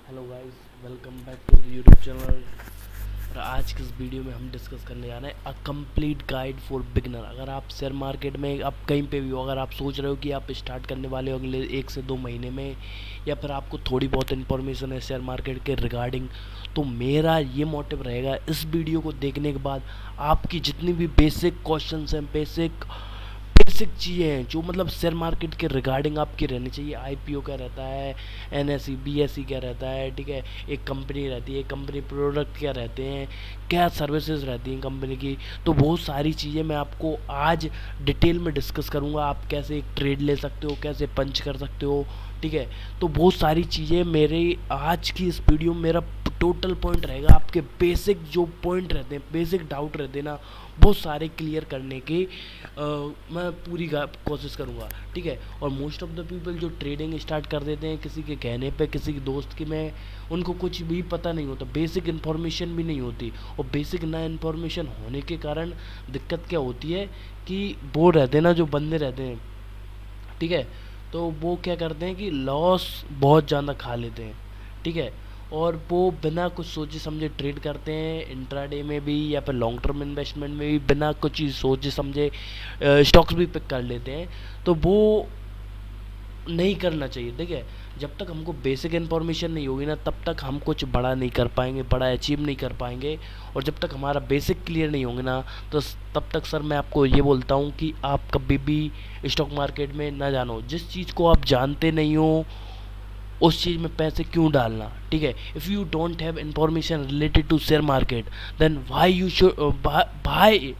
Hello guys, welcome back to the YouTube channel. और आज के इस वीडियो में हम डिस्कस करने जा रहे हैं a complete guide for beginner. अगर आप शेयर मार्केट में आप कहीं पे भी हो, अगर आप सोच रहे हो कि आप स्टार्ट करने वाले हो अगले 1 से 2 महीने में, या फिर आपको थोड़ी बहुत इन्फॉर्मेशन है शेयर मार्केट के रिगार्डिंग, तो मेरा ये मोटिव रहेगा इस वीडियो को देखने के बाद आपकी जितनी भी बेसिक क्वेश्चंस हैं, बेसिक बेसिक चीज़ें हैं जो मतलब शेयर मार्केट के रिगार्डिंग आपकी रहनी चाहिए। आईपीओ क्या रहता है, एनएसई बीएसई क्या रहता है, ठीक है, एक कंपनी रहती है, कंपनी प्रोडक्ट क्या रहते हैं, क्या सर्विसेज रहती हैं कंपनी की। तो बहुत सारी चीज़ें मैं आपको आज डिटेल में डिस्कस करूँगा। आप कैसे एक ट्रेड ले सकते हो, कैसे पंच कर सकते हो, ठीक है। तो बहुत सारी चीज़ें मेरे आज की इस वीडियो में मेरा टोटल पॉइंट रहेगा, आपके बेसिक जो पॉइंट रहते हैं, बेसिक डाउट रहते हैं ना, बहुत सारे क्लियर करने की मैं पूरी कोशिश करूँगा, ठीक है। और मोस्ट ऑफ द पीपल जो ट्रेडिंग स्टार्ट कर देते हैं किसी के कहने पे, किसी के दोस्त की, में उनको कुछ भी पता नहीं होता, बेसिक इन्फॉर्मेशन भी नहीं होती। और बेसिक ना इन्फॉर्मेशन होने के कारण दिक्कत क्या होती है कि वो रहते हैं ना, जो बंदे रहते हैं, ठीक है, तो वो क्या करते हैं कि लॉस बहुत ज़्यादा खा लेते हैं, ठीक है। और वो बिना कुछ सोचे समझे ट्रेड करते हैं, इंट्राडे में भी या फिर लॉन्ग टर्म इन्वेस्टमेंट में भी बिना कुछ चीज़ सोचे समझे स्टॉक्स भी पिक कर लेते हैं। तो वो नहीं करना चाहिए, ठीक है। जब तक हमको बेसिक इन्फॉर्मेशन नहीं होगी ना, तब तक हम कुछ बड़ा नहीं कर पाएंगे, बड़ा अचीव नहीं कर पाएंगे। और जब तक हमारा बेसिक क्लियर नहीं होंगे ना, तो तब तक सर मैं आपको ये बोलता हूँ कि आप कभी भी स्टॉक मार्केट में ना जानो। जिस चीज़ को आप जानते नहीं हो उस चीज़ में पैसे क्यों डालना, ठीक है। If you don't have information related to share market, then why you should buy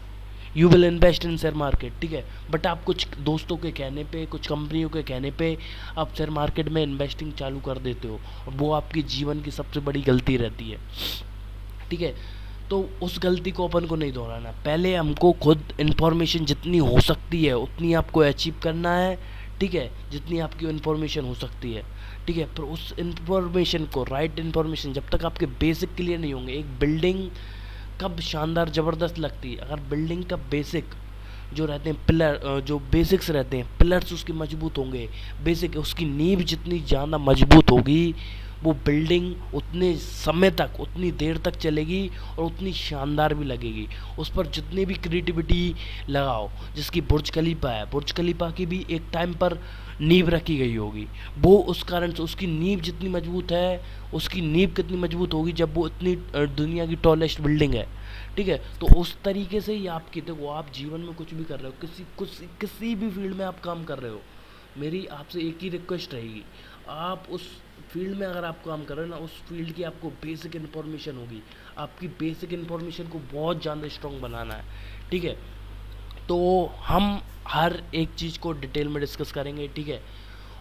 you will invest in share market, ठीक है। बट आप कुछ दोस्तों के कहने पे, कुछ कंपनियों के कहने पे आप शेयर मार्केट में इन्वेस्टिंग चालू कर देते हो, और वो आपकी जीवन की सबसे बड़ी गलती रहती है, ठीक है। तो उस गलती को अपन को नहीं दोहराना। पहले हमको खुद इन्फॉर्मेशन जितनी हो सकती है उतनी आपको अचीव करना है, ठीक है, जितनी आपकी इन्फॉर्मेशन हो सकती है, ठीक है। पर उस इन्फॉर्मेशन को, राइट इन्फॉर्मेशन, जब तक आपके बेसिक क्लियर नहीं होंगे, एक बिल्डिंग कब शानदार ज़बरदस्त लगती है, अगर बिल्डिंग का बेसिक जो रहते हैं, पिलर जो बेसिक्स रहते हैं, पिलर्स उसके मजबूत होंगे, बेसिक उसकी नींव जितनी ज़्यादा मजबूत होगी, वो बिल्डिंग उतने समय तक, उतनी देर तक चलेगी और उतनी शानदार भी लगेगी। उस पर जितनी भी क्रिएटिविटी लगाओ, जिसकी बुर्ज खलीफा है, बुर्ज खलीफा की भी एक टाइम पर नींव रखी गई होगी, वो उस कारण से उसकी नींव जितनी मजबूत है, उसकी नींव कितनी मजबूत होगी जब वो इतनी दुनिया की टॉलेस्ट बिल्डिंग है, ठीक है। तो उस तरीके से ही आपकी, देखो आप जीवन में कुछ भी कर रहे हो, किसी भी फील्ड में आप काम कर रहे हो, मेरी आपसे एक ही रिक्वेस्ट रहेगी, आप उस फील्ड में अगर आप काम कर रहे हो ना, उस फील्ड की आपको बेसिक इन्फॉर्मेशन होगी, आपकी बेसिक इन्फॉर्मेशन को बहुत ज़्यादा स्ट्रॉन्ग बनाना है, ठीक है। तो हम हर एक चीज़ को डिटेल में डिस्कस करेंगे, ठीक है।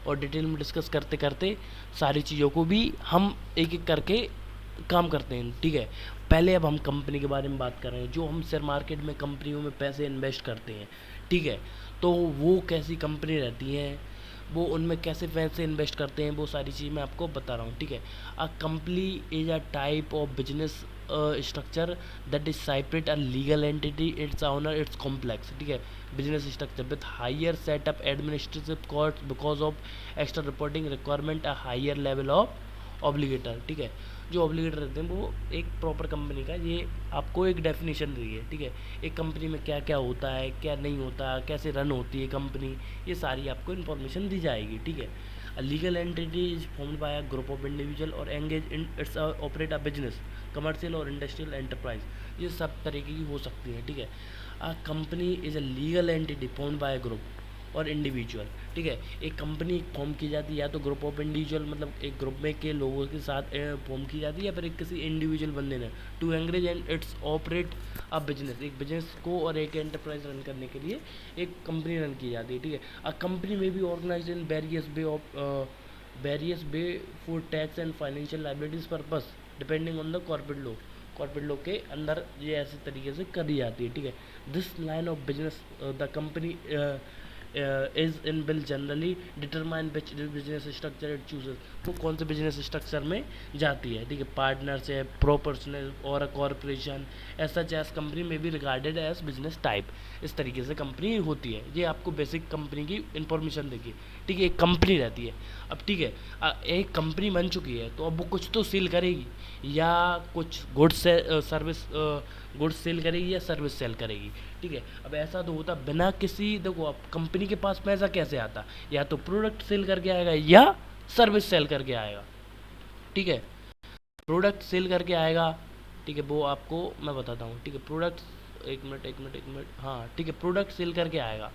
और डिटेल में डिस्कस करते करते सारी चीज़ों को भी हम एक एक करके काम करते हैं, ठीक है। पहले अब हम कंपनी के बारे में बात कर रहे हैं, जो हम शेयर मार्केट में कंपनियों में पैसे इन्वेस्ट करते हैं, ठीक है। तो वो कैसी कंपनी रहती हैं, वो उनमें कैसे पैसे इन्वेस्ट करते हैं, वो सारी चीज़ मैं आपको बता रहा हूँ, ठीक है। A company is a type of business structure that is separate a legal entity, its owner, it's complex, ठीक है। Business structure with higher setup administrative cost because of extra reporting requirement, a higher level of obligator, ठीक है। जो ऑब्लिगेटर रहते हैं वो एक proper company का, ये आपको एक डेफिनेशन दी है, ठीक है। एक कंपनी में क्या क्या होता है, क्या नहीं होता, कैसे रन होती है कंपनी, ये सारी आपको इन्फॉर्मेशन दी जाएगी, ठीक है। A legal entity is formed by a group of individual और engage in its operate a business, commercial और इंडस्ट्रियल एंटरप्राइज, ये सब तरीके की हो सकती है, ठीक है। A company is a legal entity formed by a group और इंडिविजुअल, ठीक है। एक कंपनी फॉर्म की जाती है या तो ग्रुप ऑफ इंडिविजुअल, मतलब एक ग्रुप में के लोगों के साथ फॉर्म की जाती है, या फिर एक किसी इंडिविजुअल बंदे ने, to engage and it's operate a business, एक बिजनेस को और एक एंटरप्राइज रन करने के लिए एक कंपनी रन की जाती है, ठीक है। अ कंपनी में भी organise in various way for tax and financial liabilities purpose depending on the corporate law के अंदर ये ऐसे तरीके से करी जाती है, ठीक है। This line of business the company is in bill generally determine which business structure it chooses, वो कौन से बिजनेस स्ट्रक्चर में जाती है, ठीक है। पार्टनरशिप, प्रोपोर्शनल और अ कॉरपोरेशन, ऐसा जैस कंपनी में भी रिगार्डेड एज बिजनेस टाइप, इस तरीके से कंपनी होती है। ये आपको बेसिक कंपनी की इंफॉर्मेशन देगी, ठीक है। एक कंपनी रहती है, अब ठीक है, एक कंपनी बन चुकी है तो अब वो कुछ तो सेल करेगी, या कुछ गुड्स से सर्विस, गुड्स सेल करेगी या सर्विस सेल करेगी, ठीक है। अब ऐसा तो होता बिना किसी, देखो अब कंपनी के पास पैसा कैसे आता, या तो प्रोडक्ट सेल करके आएगा या सर्विस सेल करके आएगा, ठीक है। प्रोडक्ट सेल करके आएगा, ठीक है, वो आपको मैं बताता हूँ, ठीक है। प्रोडक्ट, एक मिनट, हाँ ठीक है, प्रोडक्ट सेल करके आएगा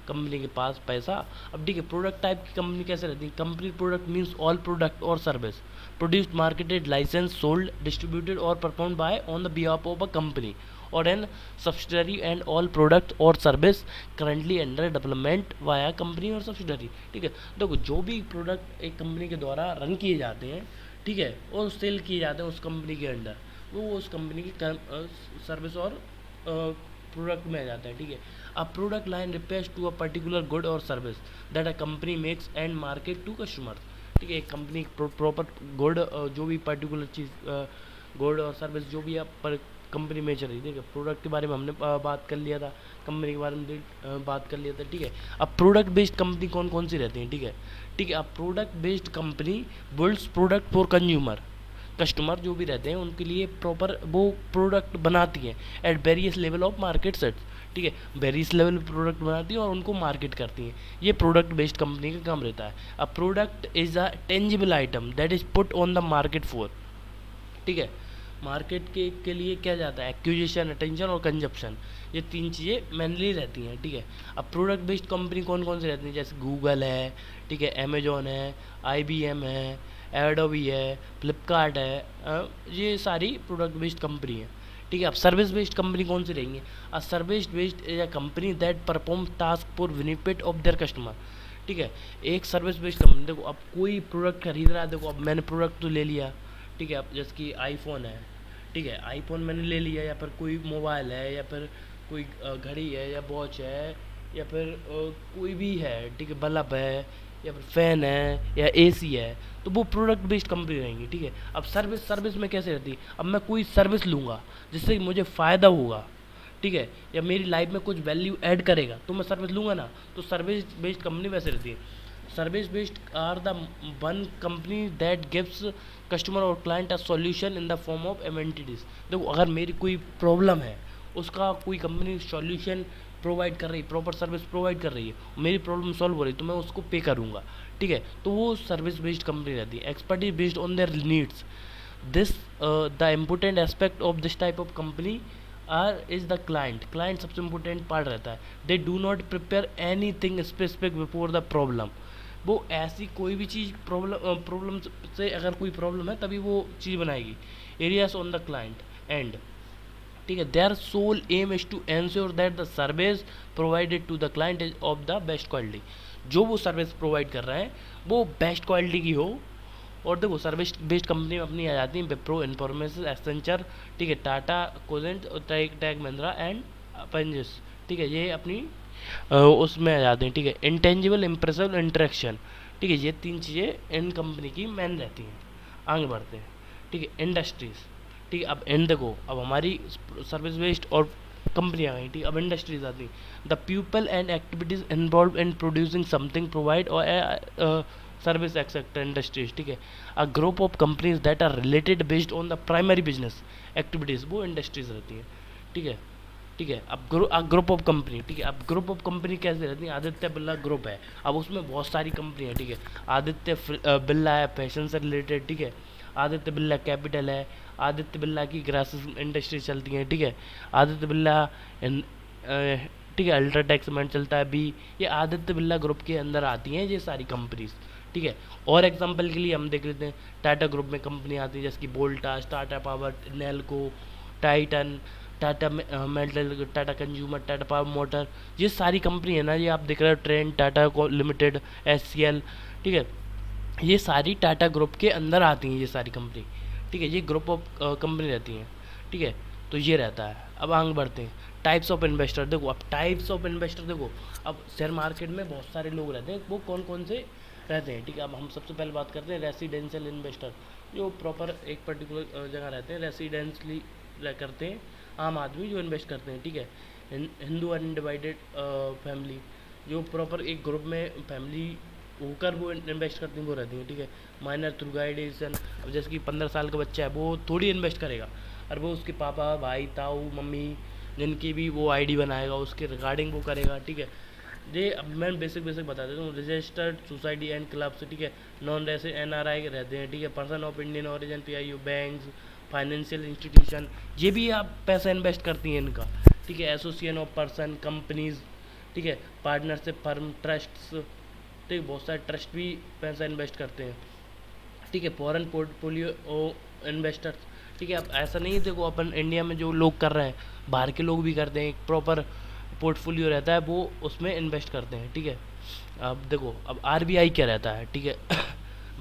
कंपनी के पास पैसा। अब ठीक है, प्रोडक्ट टाइप की कंपनी कैसे रहती है, company product means all product और service produced, marketed, license, sold, distributed और perform by on the behalf of a company और an subsidiary, and all product और service currently under development via company और subsidiary, ठीक है। देखो जो भी प्रोडक्ट एक कंपनी के द्वारा रन किए जाते हैं, ठीक है, और सेल किए जाते हैं उस कंपनी के अंडर, वो उस कंपनी की सर्विस और प्रोडक्ट में आ जाता है, ठीक है। A product line repairs to a particular good और service that a company makes and market to customers, ठीक है। एक कंपनी प्रॉपर गुड, जो भी पर्टिकुलर चीज़, गुड और सर्विस जो भी आप पर कंपनी में चल रही, ठीक है। प्रोडक्ट के बारे में हमने बात कर लिया था, कंपनी के बारे में बात कर लिया था, ठीक है। अब प्रोडक्ट बेस्ड कंपनी कौन कौन सी रहती हैं, ठीक है, ठीक है। अब product based company builds product for consumer, customer जो भी रहते हैं उनके लिए प्रॉपर वो प्रोडक्ट बनाती हैं at various level of market sets, ठीक है। वेरियस लेवल प्रोडक्ट बनाती हैं और उनको मार्केट करती हैं, ये प्रोडक्ट बेस्ड कंपनी का काम रहता है। A product is a tangible item that is put on the market for, ठीक है। मार्केट के लिए क्या जाता है, एक्विजिशन, अटेंशन और कंजप्शन, ये तीन चीज़ें मेनली रहती हैं, ठीक है। अब प्रोडक्ट बेस्ड कंपनी कौन कौन सी रहती हैं, जैसे गूगल है, ठीक है, अमेजोन है, IBM है, एडोबी है, फ्लिपकार्ट है, ये सारी प्रोडक्ट बेस्ड कंपनी है, ठीक है। अब सर्विस बेस्ड कंपनी कौन सी रहेंगी, a service based is a company that perform task for benefit of their customer, ठीक है। एक सर्विस बेस्ड कंपनी, देखो अब कोई प्रोडक्ट खरीद रहा है, देखो अब मैंने प्रोडक्ट तो ले लिया, ठीक है। अब जैसे कि आईफोन है, ठीक है, आईफोन मैंने ले लिया, या फिर कोई मोबाइल है, या फिर कोई घड़ी है या वॉच है, या फिर कोई भी है, ठीक है, बल्ब है, या फिर फ़ैन है या AC है, तो वो प्रोडक्ट बेस्ड कंपनी रहेंगी, ठीक है। अब सर्विस में कैसे रहती है, अब मैं कोई सर्विस लूँगा जिससे मुझे फ़ायदा होगा, ठीक है, या मेरी लाइफ में कुछ वैल्यू ऐड करेगा तो मैं सर्विस लूँगा ना, तो सर्विस बेस्ड कंपनी वैसे रहती है। Service based are the one company that gives customer और client a solution in the form of amenities, देखो अगर मेरी कोई प्रॉब्लम है, उसका कोई कंपनी सॉल्यूशन प्रोवाइड कर रही है, प्रॉपर सर्विस प्रोवाइड कर रही है, मेरी प्रॉब्लम सॉल्व हो रही है, तो मैं उसको पे करूँगा, ठीक है। तो वो सर्विस बेस्ड कंपनी रहती है। Expertise based on their needs, this the important aspect of this type of company are is the client सबसे इम्पोर्टेंट पार्ट रहता है। They do not prepare anything specific before the problem, वो ऐसी कोई भी चीज़ problem से, अगर कोई प्रॉब्लम है तभी वो चीज़ बनाएगी। Areas on the client end, ठीक है, their sole aim is to ensure that the service provided to the client is of the best quality, जो वो सर्विस प्रोवाइड कर रहे हैं वो बेस्ट क्वालिटी की हो। और देखो सर्विस बेस्ड कंपनी में अपनी आ जाती है विप्रो, इन्फॉर्मेशन, एसेंचर, ठीक है, Tata, cogent, Tech Mahindra and पेंजिस, ठीक है, ये अपनी उसमें आ जाते हैं, ठीक है। इंटेंजिबल, इम्प्रेसिव, इंटरेक्शन, ठीक है, ये तीन चीज़ें इन कंपनी की मेन रहती हैं। आगे बढ़ते हैं, ठीक है। इंडस्ट्रीज, ठीक है, अब इन देखो अब हमारी सर्विस बेस्ड और कंपनी आ गई, ठीक है। अब इंडस्ट्रीज आती हैं, the people and activities involve in producing something provide और सर्विस एक्सेक्टर इंडस्ट्रीज, ठीक है। A group of companies that are related based on the primary business activities, वो इंडस्ट्रीज रहती हैं, ठीक है, ठीक है। अब ग्रुप ऑफ कंपनी, ठीक है। अब ग्रुप ऑफ कंपनी कैसे रहती है, आदित्य बिरला ग्रुप है, अब उसमें बहुत सारी कंपनी है, ठीक है। आदित्य बिरला है फैशन से रिलेटेड, ठीक है। आदित्य बिरला कैपिटल है, आदित्य बिरला की ग्रासेस इंडस्ट्री चलती हैं, ठीक है। आदित्य बिरला ठीक है, अल्ट्राटेक सीमेंट चलता है भी, ये आदित्य बिरला ग्रुप के अंदर आती हैं ये सारी कंपनीज, ठीक है। और एग्जांपल के लिए हम देख लेते हैं, टाटा ग्रुप में कंपनी आती है जैसे कि Voltas, Tata power, Nelco, Titan, Tata metal, Tata consumer, Tata power motor, ये सारी कंपनी है ना, ये आप देख रहे हो, ट्रेंड, टाटा लिमिटेड, SCL, ठीक है, ये सारी टाटा ग्रुप के अंदर आती हैं ये सारी कंपनी, ठीक है। ये ग्रुप ऑफ कंपनी रहती हैं, ठीक है। तो ये रहता है। अब आगे बढ़ते हैं, टाइप्स ऑफ इन्वेस्टर देखो, अब टाइप्स ऑफ इन्वेस्टर देखो, अब शेयर मार्केट में बहुत सारे लोग रहते हैं, वो कौन कौन से रहते हैं, ठीक है। अब हम सबसे पहले बात करते हैं रेसिडेंशियल इन्वेस्टर, जो प्रॉपर एक पर्टिकुलर जगह रहते हैं, रेसिडेंशली करते हैं, आम आदमी जो इन्वेस्ट करते हैं, ठीक है। हिंदू अनडिवाइडेड फैमिली, जो प्रॉपर एक ग्रुप में फैमिली होकर वो इन्वेस्ट करती हैं, वो रहती हैं, ठीक है। माइनर थ्रू गाइडेशन, अब जैसे कि 15 साल का बच्चा है, वो थोड़ी इन्वेस्ट करेगा, और वो उसके पापा, भाई, ताऊ, मम्मी जिनकी भी वो आईडी बनाएगा उसके रिगार्डिंग वो करेगा, ठीक है। ये अब मैं बेसिक बता देता हूँ। रजिस्टर्ड सोसाइटी एंड क्लब्स, ठीक है। नॉन रेसे NRI रहते हैं, ठीक है। Person of Indian origin, PIO, banks, financial institution, ये भी आप पैसा इन्वेस्ट करती हैं इनका, ठीक है। एसोसिएशन ऑफ पर्सन, कंपनीज, ठीक है। पार्टनरशिप फर्म, ट्रस्ट्स, ठीक है, बहुत सारे ट्रस्ट भी पैसा इन्वेस्ट करते हैं, ठीक है। फॉरेन पोर्टफोलियो इन्वेस्टर्स, ठीक है। अब ऐसा नहीं है, देखो अपन इंडिया में जो लोग कर रहे हैं, बाहर के लोग भी करते हैं, एक प्रॉपर पोर्टफोलियो रहता है, वो उसमें इन्वेस्ट करते हैं, ठीक है। अब देखो, अब RBI क्या रहता है, ठीक है।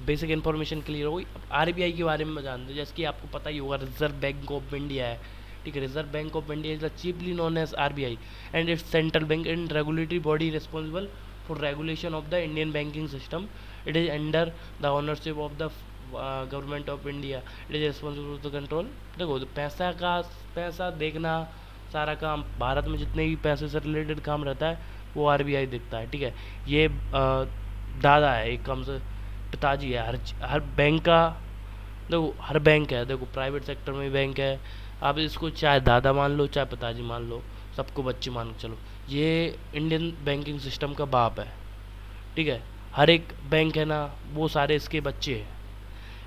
बेसिक इन्फॉर्मेशन क्लियर हो गई। अब RBI के बारे में जानते हैं, जैसे कि आपको पता ही होगा, रिजर्व बैंक ऑफ इंडिया है, ठीक है। Reserve Bank of India is the chiefly known as RBI and it's central bank and regulatory body responsible for regulation of the Indian banking system. It is under the ownership of the government of India. It is responsible to control. देखो, पैसा देखना, सारा काम भारत में जितने भी पैसे से रिलेटेड काम रहता है वो RBI देखता है, ठीक है। ये दादा है, एक कम से पिताजी है हर बैंक का। देखो, हर बैंक है, देखो प्राइवेट सेक्टर में बैंक है, आप इसको चाहे दादा मान लो, चाहे पिताजी मान लो, सबको बच्चे मान के चलो, ये इंडियन बैंकिंग सिस्टम का बाप है, ठीक है। हर एक बैंक है ना, वो सारे इसके बच्चे हैं,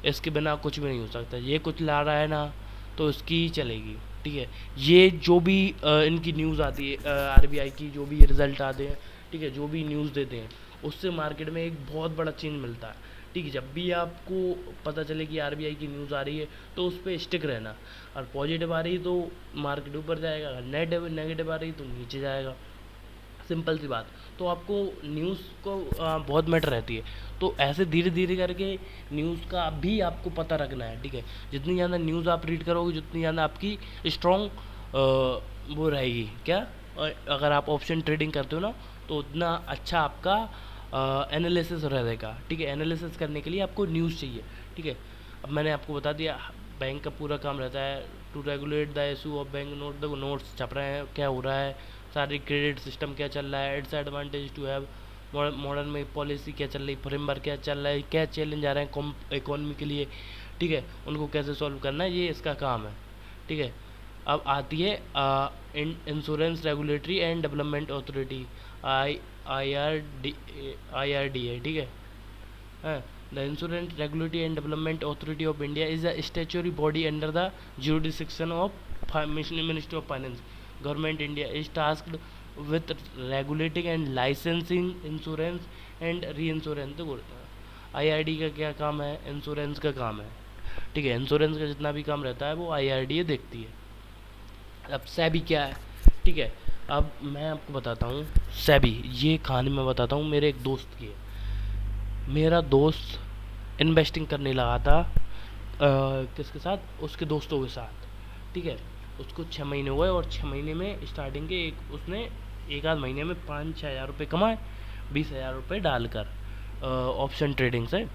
इसके बिना कुछ भी नहीं हो सकता। ये कुछ ला रहा है ना तो इसकी ही चलेगी, ठीक है। ये जो भी इनकी न्यूज़ आती है, RBI की जो भी रिजल्ट आते हैं, ठीक है, जो भी न्यूज़ देते हैं, उससे मार्केट में एक बहुत बड़ा चेंज मिलता है, ठीक है। जब भी आपको पता चले कि RBI की न्यूज़ आ रही है तो उस पर स्टिक रहना, और पॉजिटिव आ रही तो मार्केट ऊपर जाएगा, अगर नेगेटिव आ रही तो नीचे जाएगा, सिंपल सी बात। तो आपको न्यूज़ को बहुत मैटर रहती है, तो ऐसे धीरे धीरे करके न्यूज़ का भी आपको पता रखना है, ठीक है। जितनी ज़्यादा न्यूज़ आप रीड करोगे, जितनी ज़्यादा आपकी स्ट्रॉन्ग वो रहेगी क्या, अगर आप ऑप्शन ट्रेडिंग करते हो ना, तो उतना अच्छा आपका एनालिसिस रहेगा, ठीक है। एनालिसिस करने के लिए आपको न्यूज़ चाहिए, ठीक है। अब मैंने आपको बता दिया, बैंक का पूरा काम रहता है to regulate the issue of bank note. देखो, नोट्स छप रहे हैं, क्या हो रहा है, सारी क्रेडिट सिस्टम क्या चल रहा है, it's advantage to have modern में पॉलिसी क्या चल रही, फ्रेमवर्क क्या चल रहा है, क्या चैलेंज आ रहे हैं इकोनॉमी के लिए, ठीक है, उनको कैसे सॉल्व करना है, ये इसका काम है, ठीक है। अब आती है insurance regulatory and development authority, IRDA, ठीक है। The insurance regulatory and development authority of India is a statutory body under the jurisdiction of ministry of finance. Government India is tasked with regulating and licensing insurance and reinsurance. देखो, IRD का क्या काम है, insurance का काम है, ठीक है। इंश्योरेंस का जितना भी काम रहता है वो IRDA देखती है। अब सेबी क्या है, ठीक है। अब मैं आपको बताता हूँ सेबी, ये कहानी मैं बताता हूँ मेरे एक दोस्त की है। मेरा दोस्त इन्वेस्टिंग करने लगा था किसके साथ, उसके दोस्तों के साथ, ठीक है। उसको 6 महीने हुए, और 6 महीने में स्टार्टिंग के उसने एक आध महीने में 5-6 हज़ार रुपये कमाए, 20,000 रुपये डालकर ऑप्शन ट्रेडिंग से।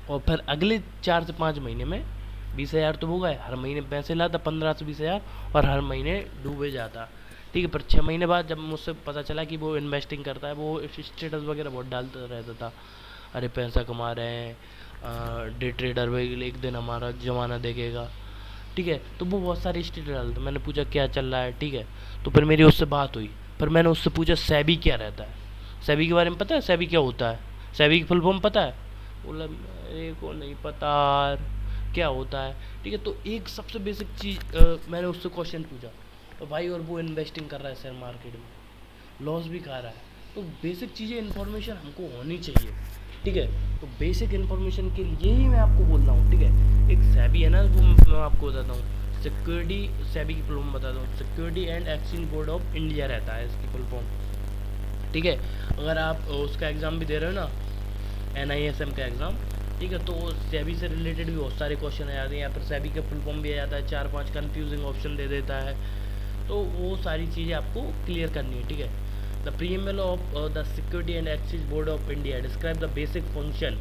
और फिर अगले 4 से 5 महीने में 20,000 तो हो गए, हर महीने पैसे लाता 15 से 20,000, और हर महीने डूबे जाता, ठीक है। पर 6 महीने बाद जब मुझसे पता चला कि वो इन्वेस्टिंग करता है, वो स्टेटस वगैरह बहुत डालता रहता था, अरे पैसा कमा रहे हैं, डे ट्रेडर वगैरह, एक दिन हमारा ज़माना देखेगा, ठीक है। तो वो बहुत सारे स्टेटस डालता। मैंने पूछा क्या चल रहा है, ठीक है। तो फिर मेरी उससे बात हुई, फिर मैंने उससे पूछा सेबी क्या रहता है, सेबी के बारे में पता है, सेबी क्या होता है, सेबी की फुल फॉर्म पता है। बोला मेरे को नहीं पता यार क्या होता है, ठीक है। तो एक सबसे बेसिक चीज़ मैंने उससे क्वेश्चन पूछा, और भाई, और वो इन्वेस्टिंग कर रहा है शेयर मार्केट में, लॉस भी खा रहा है। तो बेसिक चीज़ें इन्फॉर्मेशन हमको होनी चाहिए, ठीक है। तो बेसिक इन्फॉर्मेशन के लिए ही मैं आपको बोल रहा हूँ, ठीक है। एक सेबी है ना, वो मैं आपको बताता हूँ, सिक्योरिटी, सेबी की फुल फॉर्म बताता हूँ, security and exchange board of India रहता है इसकी फुल फॉर्म, ठीक है। अगर आप उसका एग्ज़ाम भी दे रहे हो ना, NISM का एग्ज़ाम, ठीक है, तो सेबी से रिलेटेड भी बहुत सारे क्वेश्चन आ जाते हैं, या फिर सेबी का फुल फॉर्म भी आ जाता है, 4-5 कंफ्यूजिंग ऑप्शन दे देता है। तो वो सारी चीज़ें आपको क्लियर करनी है, ठीक है। The preamble of the security and exchange board of India describe the basic function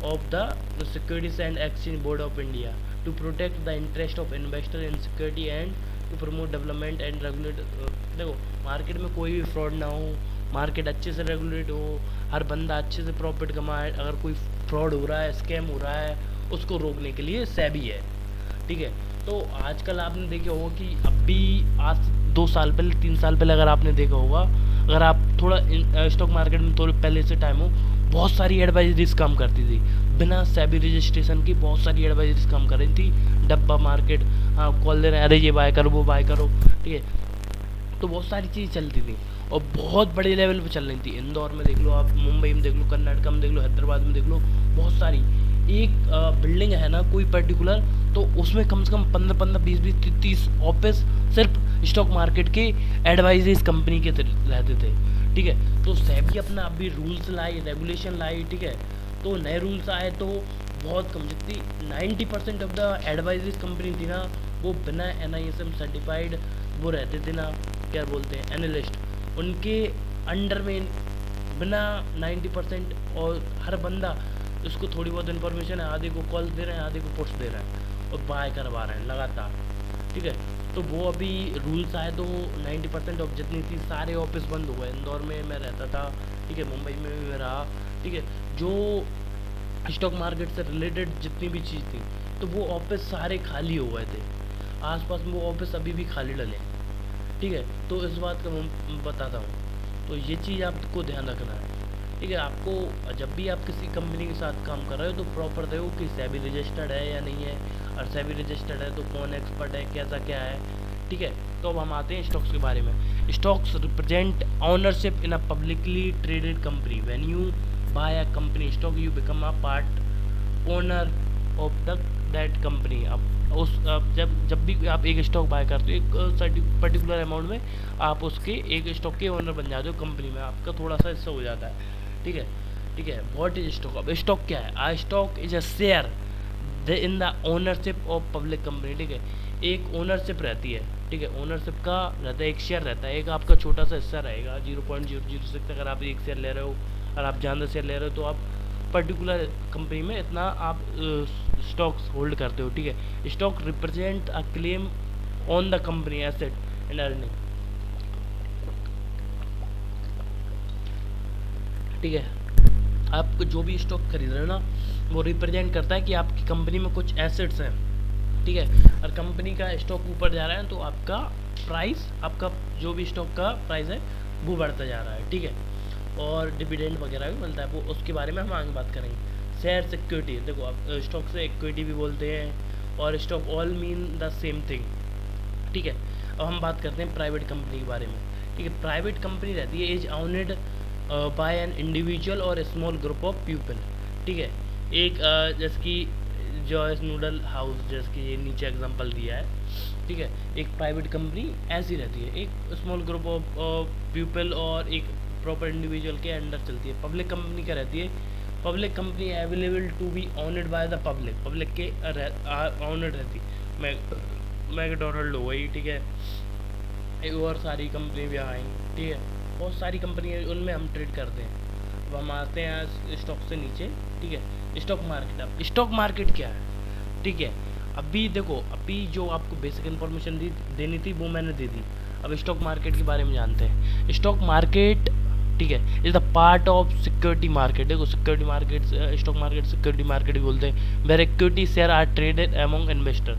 of the Securities and Exchange Board of India to protect the interest of investor in security and to promote development and regulate। देखो market में कोई भी fraud ना हो, market अच्छे से regulate हो, हर बंदा अच्छे से प्रॉफिट कमाए। अगर कोई फ्रॉड हो रहा है, स्कैम हो रहा है, उसको रोकने के लिए सेबी है, ठीक है। तो आजकल आपने देखा होगा कि अभी आज 2 साल पहले 3 साल पहले अगर आपने देखा होगा, अगर आप थोड़ा स्टॉक मार्केट में थोड़े पहले से टाइम हो, बहुत सारी एडवाइजरीज काम करती थी बिना सेबी रजिस्ट्रेशन की। बहुत सारी एडवाइजरीज काम कर रही थी। डब्बा मार्केट, हाँ, कॉल दे रहे हैं, अरे ये बाय करो, वो बाय करो, ठीक है। तो बहुत सारी चीज़ चलती थी और बहुत बड़े लेवल पे चल रही थी। इंदौर में देख लो आप, मुंबई में देख लो, कर्नाटक में देख लो, हैदराबाद में देख लो, बहुत सारी। एक बिल्डिंग है ना कोई पर्टिकुलर, तो उसमें कम से कम 15-15, 20-20, 30 ऑफिस सिर्फ स्टॉक मार्केट के एडवाइजरीज कंपनी के रहते थे, ठीक है। तो सेबी अपना अभी रूल्स लाई, रेगुलेशन लाई, ठीक है। तो नए रूल्स आए तो बहुत कम, जितनी 90% ऑफ द एडवाइजरीज कंपनी थी ना, वो बिना NISM सर्टिफाइड वो रहते थे ना, क्या बोलते हैं, एनालिस्ट, उनके अंडर में बिना 90%। और हर बंदा उसको थोड़ी बहुत इन्फॉर्मेशन है, आधे को कॉल्स दे रहे हैं, आधे को पुट्स दे रहे हैं और बाय करवा रहे हैं लगातार, ठीक है। तो वो अभी रूल्स आए तो 90% ऑफ जितनी थी सारे ऑफिस बंद हो गए। इंदौर में मैं रहता था, ठीक है, मुंबई में भी मैं रहा, ठीक है। जो स्टॉक मार्केट से रिलेटेड जितनी भी चीज़ थी, तो वो ऑफिस सारे खाली हो गए थे। आसपास में वो ऑफिस अभी भी खाली डले हैं, ठीक है। तो इस बात का मैं बताता हूँ, तो ये चीज़ आपको ध्यान रखना है, ठीक है। आपको जब भी आप किसी कंपनी के साथ काम कर रहे हो तो प्रॉपर देखो कि सेबी रजिस्टर्ड है या नहीं है, और सेबी रजिस्टर्ड है तो कौन एक्सपर्ट है, कैसा क्या है, ठीक है। तो अब हम आते हैं स्टॉक्स के बारे में। Stocks represent ownership in a publicly traded company. When you buy a company stock you become a part owner of the that company. अब जब भी आप एक स्टॉक बाय करते हो एक पर्टिकुलर अमाउंट में, आप उसके एक स्टॉक के ओनर बन जाते हो कंपनी में, आपका थोड़ा सा हिस्सा हो जाता है, ठीक है, ठीक है। What is stock? अब स्टॉक क्या है? A stock is a share in the ownership of public company, ठीक है। एक ओनरशिप रहती है, ठीक है, ओनरशिप का रहता है, एक शेयर रहता है, एक आपका छोटा सा हिस्सा रहेगा 0.006। अगर आप एक शेयर ले रहे हो और आप ज़्यादा शेयर ले रहे हो तो आप पर्टिकुलर कंपनी में इतना आप स्टॉक्स होल्ड करते हो, ठीक है। Stock represent a claim on the company asset and earning, ठीक है। आप जो भी स्टॉक खरीद रहे हो ना, वो रिप्रेजेंट करता है कि आपकी कंपनी में कुछ एसेट्स हैं, ठीक है। और कंपनी का स्टॉक ऊपर जा रहा है तो आपका प्राइस, आपका जो भी स्टॉक का प्राइस है वो बढ़ता जा रहा है, ठीक है। और डिविडेंड वगैरह भी मिलता है, वो उसके बारे में हम आगे बात करेंगे। शेयर सिक्योरिटी, देखो आप स्टॉक से इक्विटी भी बोलते हैं और stock all mean the same thing, ठीक है। अब हम बात करते हैं प्राइवेट कंपनी के बारे में, ठीक है। प्राइवेट कंपनी रहती है is owned by an individual और स्मॉल ग्रुप ऑफ पीपल, ठीक है। एक जैसे कि जॉयस नूडल हाउस, जैसे कि ये नीचे एग्जांपल दिया है, ठीक है। एक प्राइवेट कंपनी ऐसी रहती है, एक स्मॉल ग्रुप ऑफ पीपल और एक प्रॉपर इंडिविजुअल के अंडर चलती है। पब्लिक कंपनी क्या रहती है? Public company available to be owned by the public, public के ऑनर्ड रहती है। मैकडोनल्ड हो गई, ठीक है, और सारी कंपनी भी आएंगी, ठीक है। बहुत सारी कंपनी है, उनमें हम ट्रेड करते हैं। अब हम आते हैं स्टॉक से नीचे, ठीक है। स्टॉक मार्केट, अब स्टॉक मार्केट क्या है, ठीक है। अभी देखो, अभी जो आपको बेसिक इन्फॉर्मेशन देनी थी वो मैंने दे दी। अब स्टॉक मार्केट के बारे में जानते हैं। स्टॉक मार्केट, ठीक है, is the part of security market. देखो security market, stock market security market भी बोलते हैं। Where equity share are traded among investor,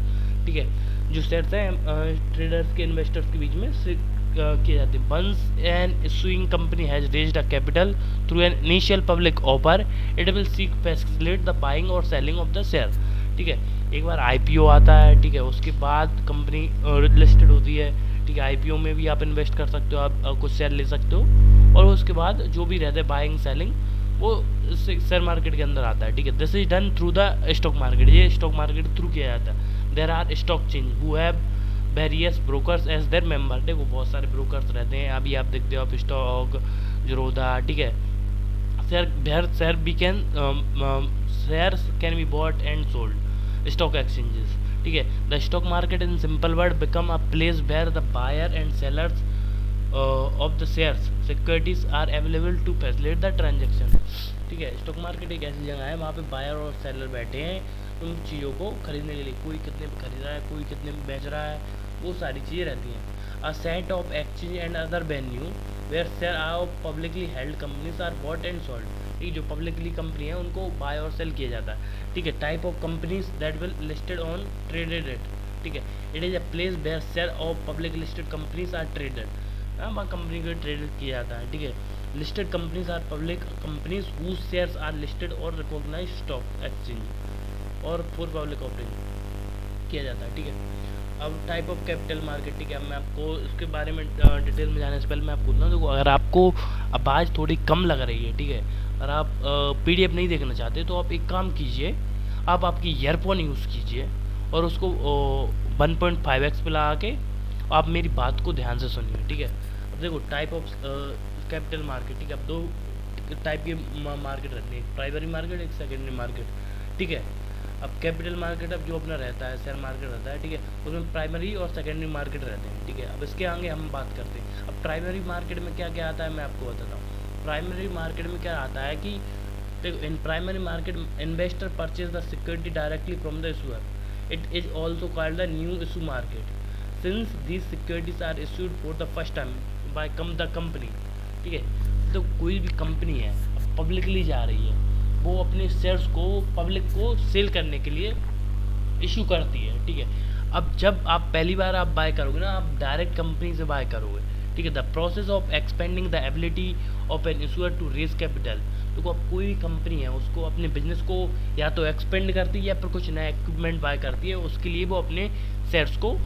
ठीक है। जो शेयर्स हैं ट्रेडर्स के इन्वेस्टर्स के बीच में किए जाते हैं। Once an issuing company has raised a capital through an initial public offer it will seek facilitate the buying और सेलिंग ऑफ द शेयर, ठीक है। एक बार IPO आता है, ठीक है, उसके बाद कंपनी लिस्टेड होती है, ठीक है। IPO में भी आप इन्वेस्ट कर सकते हो, आप कुछ शेयर ले सकते हो, और उसके बाद जो भी रहता है बाइंग सेलिंग वो शेयर मार्केट के अंदर आता है, ठीक है। This is done through the stock market, ये स्टॉक मार्केट थ्रू किया जाता है। There are stock change who have various brokers as their member. देखो बहुत सारे ब्रोकर्स रहते हैं, अभी आप देखते हो आप स्टॉक जीरोधा, ठीक है। Share can be bought and sold stock exchanges, ठीक है। The stock market in simple word become a place where the buyer and sellers of the share securities are available to facilitate the transaction. ठीक है, stock market एक ऐसी जगह है वहाँ पे बायर और सेलर बैठे हैं उन चीज़ों को खरीदने के लिए, कोई कितने में खरीद रहा है, कोई कितने में बेच रहा है, वो सारी चीज़ें रहती हैं। A set of exchange and other venue where share are publicly held companies are bought and sold. ठीक, जो पब्लिकली कंपनी है उनको बाय और सेल किया जाता है। ठीक है। Type of companies that will listed on traded rate. ठीक है, it is a place where share of public listed companies are traded. वहाँ कंपनी को ट्रेड किया जाता है। ठीक है। Listed companies are public companies whose shares are listed और रिकॉग्नाइज स्टॉक एक्सचेंज और फॉर पब्लिक ऑफरिंग किया जाता है। ठीक है। अब टाइप ऑफ कैपिटल मार्केट। ठीक है, मैं आपको इसके बारे में डिटेल में जाने से पहले मैं आपको बोलता हूँ, देखो अगर आपको आवाज़ थोड़ी कम लग रही है, ठीक है, और आप PDF नहीं देखना चाहते तो आप एक काम कीजिए, आप आपकी ईयरफोन यूज़ कीजिए और उसको 1.5x पे लगा के आप मेरी बात को ध्यान से सुनिए। ठीक है। अब देखो टाइप ऑफ कैपिटल मार्केट। ठीक है, अब दो टाइप की मार्केट रहती है, प्राइमरी मार्केट, एक सेकेंडरी मार्केट। ठीक है। अब कैपिटल मार्केट अब जो अपना रहता है शेयर मार्केट रहता है, ठीक है, उसमें प्राइमरी और सेकेंडरी मार्केट रहते हैं। ठीक है। अब इसके आगे हम बात करते हैं। अब प्राइमरी मार्केट में क्या क्या आता है मैं आपको बताता हूँ। प्राइमरी मार्केट में क्या आता है कि देखो, in primary market investor purchase the security directly from the issuer. It is also called the new issue market since these securities are issued for the first time by the company. ठीक है। तो कोई भी company है publicly जा रही है, वो अपने शेयर्स को पब्लिक को सेल करने के लिए इशू करती है। ठीक है। अब जब आप पहली बार आप बाय करोगे ना, आप डायरेक्ट कंपनी से बाय करोगे। ठीक है। The process of expanding the ability of an issuer to raise capital. तो अब कोई भी कंपनी है उसको अपने बिजनेस को या तो एक्सपेंड करती है या फिर कुछ नया इक्विपमेंट बाय करती है, उसके लिए वो अपने शेयर्स को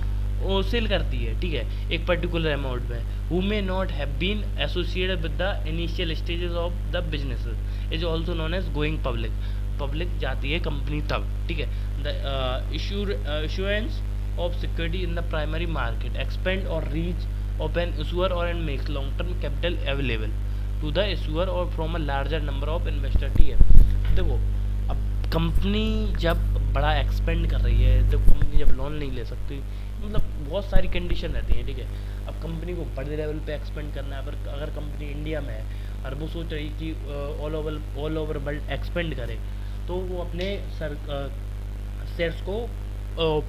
सेल करती है। ठीक है, एक पर्टिकुलर अमाउंट में। Who may not have been associated with the initial stages of the business is also known as going public. Public जाती है कंपनी तब। ठीक है। The issuance of security in the primary market expand और reach of an issuer और and makes long term capital available to the issuer और from a larger number of investor. ठीक है। देखो अब कंपनी जब बड़ा एक्सपेंड कर रही है, तो कंपनी जब लोन नहीं ले सकती, मतलब बहुत सारी कंडीशन रहती हैं। ठीक है। अब कंपनी को बड़े लेवल पे एक्सपेंड करना है, अगर कंपनी इंडिया में है और वो सोच रही कि ऑल ओवर वर्ल्ड एक्सपेंड करे, तो वो अपने शेयर्स को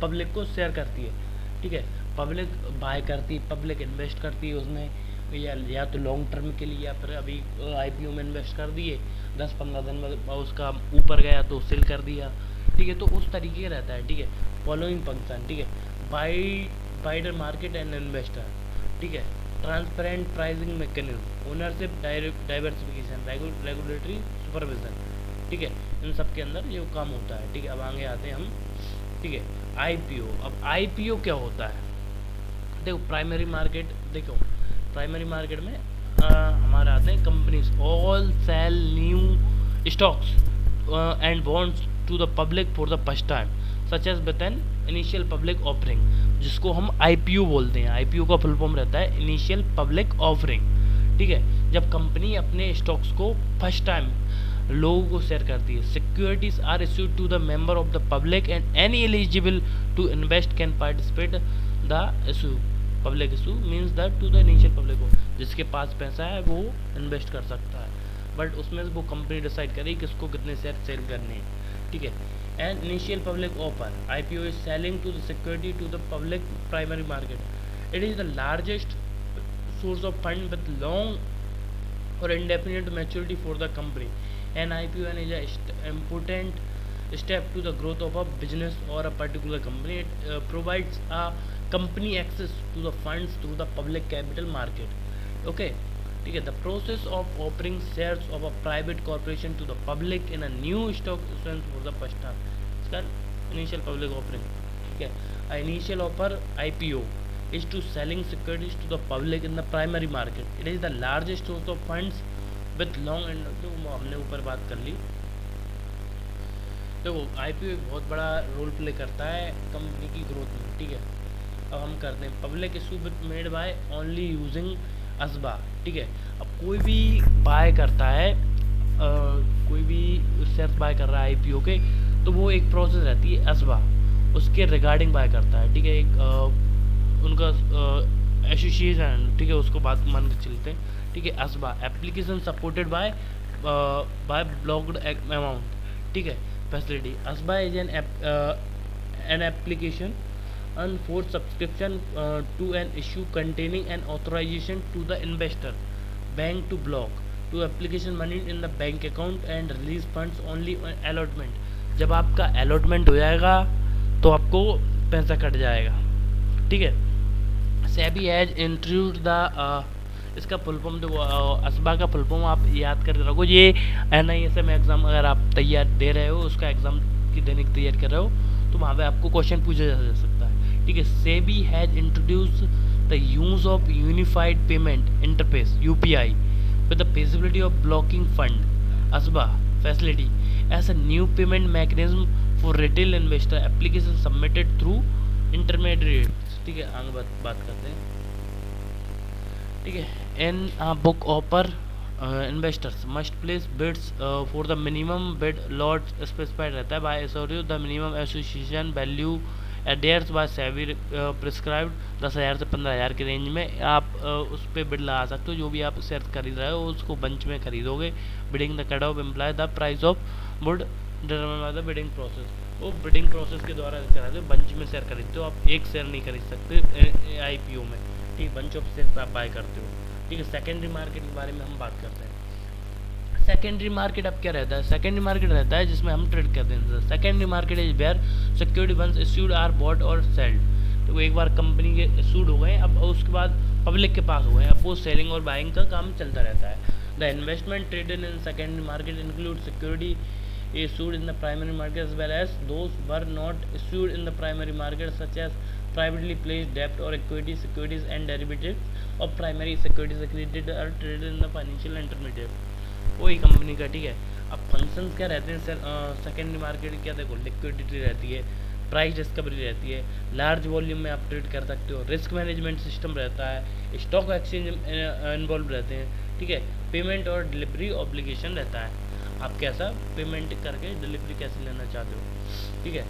पब्लिक को शेयर करती है। ठीक है। पब्लिक बाय करती है, पब्लिक इन्वेस्ट करती है उसमें, या तो लॉन्ग टर्म के लिए या फिर अभी IPO में इन्वेस्ट कर दिए, 10-15 दिन में उसका ऊपर गया तो सेल कर दिया। ठीक है। तो उस तरीके का रहता है। ठीक है। Following function. ठीक है। बाइडर मार्केट एंड इन्वेस्टर। ठीक है। Transparent pricing mechanism, ownership, diversification, regulatory supervision. ठीक है। इन सब के अंदर ये काम होता है। ठीक है। अब आगे आते हैं हम। ठीक है। IPO। अब IPO क्या होता है? देखो प्राइमरी मार्केट, देखो प्राइमरी मार्केट में हमारे आते हैं companies all sell new stocks and bonds to the public for the first time such as with an initial public offering, जिसको हम IPO बोलते हैं। IPO का फुल फॉर्म रहता है इनिशियल पब्लिक ऑफरिंग। ठीक है। जब कंपनी अपने स्टॉक्स को फर्स्ट टाइम लोगों को शेयर करती है, securities are issued to the member of the public and any eligible to invest can participate the issue. Public issue means that to the initial public हो, जिसके पास पैसा है वो इन्वेस्ट कर सकता है, बट उसमें वो कंपनी डिसाइड करेगी किसको कितने शेयर सेल करने हैं। ठीक है। And initial public offer, IPO is selling to the security to the public primary market. It is the largest source of fund with long और indefinite maturity for the company. An IPO is an important step to the growth of a business or a particular company. It provides a company access to the funds through the public capital market. Okay. ठीक है। The process of offering shares of a private corporation to the public in a new stock issuance for the first time. इसका initial public offering. ठीक है। A initial offer IPO is to selling securities to the public in the primary market. It is the largest source of funds with long and जो हमने ऊपर बात कर ली। देखो IPO एक बहुत बड़ा रोल प्ले करता है कंपनी की ग्रोथ में। ठीक है। अब हम करते हैं public issue with made by only using ASBA. ठीक है। अब कोई भी बाय करता है, कोई भी शेयर बाय कर रहा है IPO के, तो वो एक प्रोसेस रहती है असबा, उसके रिगार्डिंग बाय करता है, ठीक है। एक उनका एसोसिएशन, ठीक है, उसको बात मान के चलते हैं, ठीक है। ASBA application supported by by blocked amount, ठीक है। Facility ASBA is an application and for subscription to an issue containing an authorization to the investor bank to block to application money in the bank account and release funds only on allotment। जब आपका allotment हो जाएगा तो आपको पैसा cut जाएगा, ठीक है। सेबी हैज इंट्रोड्यूस्ड द इसका फुल फॉर्म देखो, असबा का फुल फॉर्म आप याद करके रखो। ये NISM एग्ज़ाम अगर आप तैयार दे रहे हो, उसका एग्ज़ाम की देने की तैयारी कर रहे हो, तो वहाँ पे आपको क्वेश्चन पूछा जा सकता है, ठीक है। SEBI has introduce the use of unified payment interface UPI with the feasibility of blocking fund ASBA facility as a new payment mechanism for retail investor application submitted through intermediaries, ठीक है। आगे बात करते हैं, ठीक है। In book offer investors must place bids for the minimum bid lot specified रहता है बाय एसोरियो the minimum association value adheres by SEBI prescribed 10,000 से 15,000 के रेंज में आप उस पर बिड लगा सकते हो। जो भी आप शेयर खरीद रहे हो उसको बंच में खरीदोगे। Bidding the cut off imply the price of would determine by the bidding process. वो बिडिंग प्रोसेस के द्वारा कराते हो, बंच में शेयर खरीदते हो आप, एक शेयर नहीं खरीद सकते IPO में, ठीक। बंच ऑफ शेयर आप बाय करते हो, ठीक है। सेकेंडरी मार्केट के बारे में हम बात करते हैं। सेकेंडरी मार्केट अब क्या रहता है? सेकेंडरी मार्केट रहता है जिसमें हम ट्रेड करते हैं। Secondary market is where security once issued are bought और सेल्ड। तो वो एक बार कंपनी के इशूड हो गए, अब उसके बाद पब्लिक के पास हो गए, अब वो सेलिंग और बाइंग का काम चलता रहता है। The investment traded in secondary market include security issued in the primary market as well as those were not issued in the primary market such as privately placed debt or equity securities and derivatives of primary securities accredited or traded in the financial intermediate। वही company का, ठीक है। अब functions क्या रहते हैं sir secondary market? क्या देखो, लिक्विडिटी रहती है, प्राइस डिस्कवरी रहती है, लार्ज वॉल्यूम में आप ट्रेड कर सकते हो, रिस्क मैनेजमेंट सिस्टम रहता है, स्टॉक एक्सचेंज इन्वॉल्व रहते हैं, ठीक है। पेमेंट और डिलीवरी ऑब्लिगेशन रहता है, आप कैसा पेमेंट करके डिलीवरी कैसे लेना चाहते हो, ठीक है।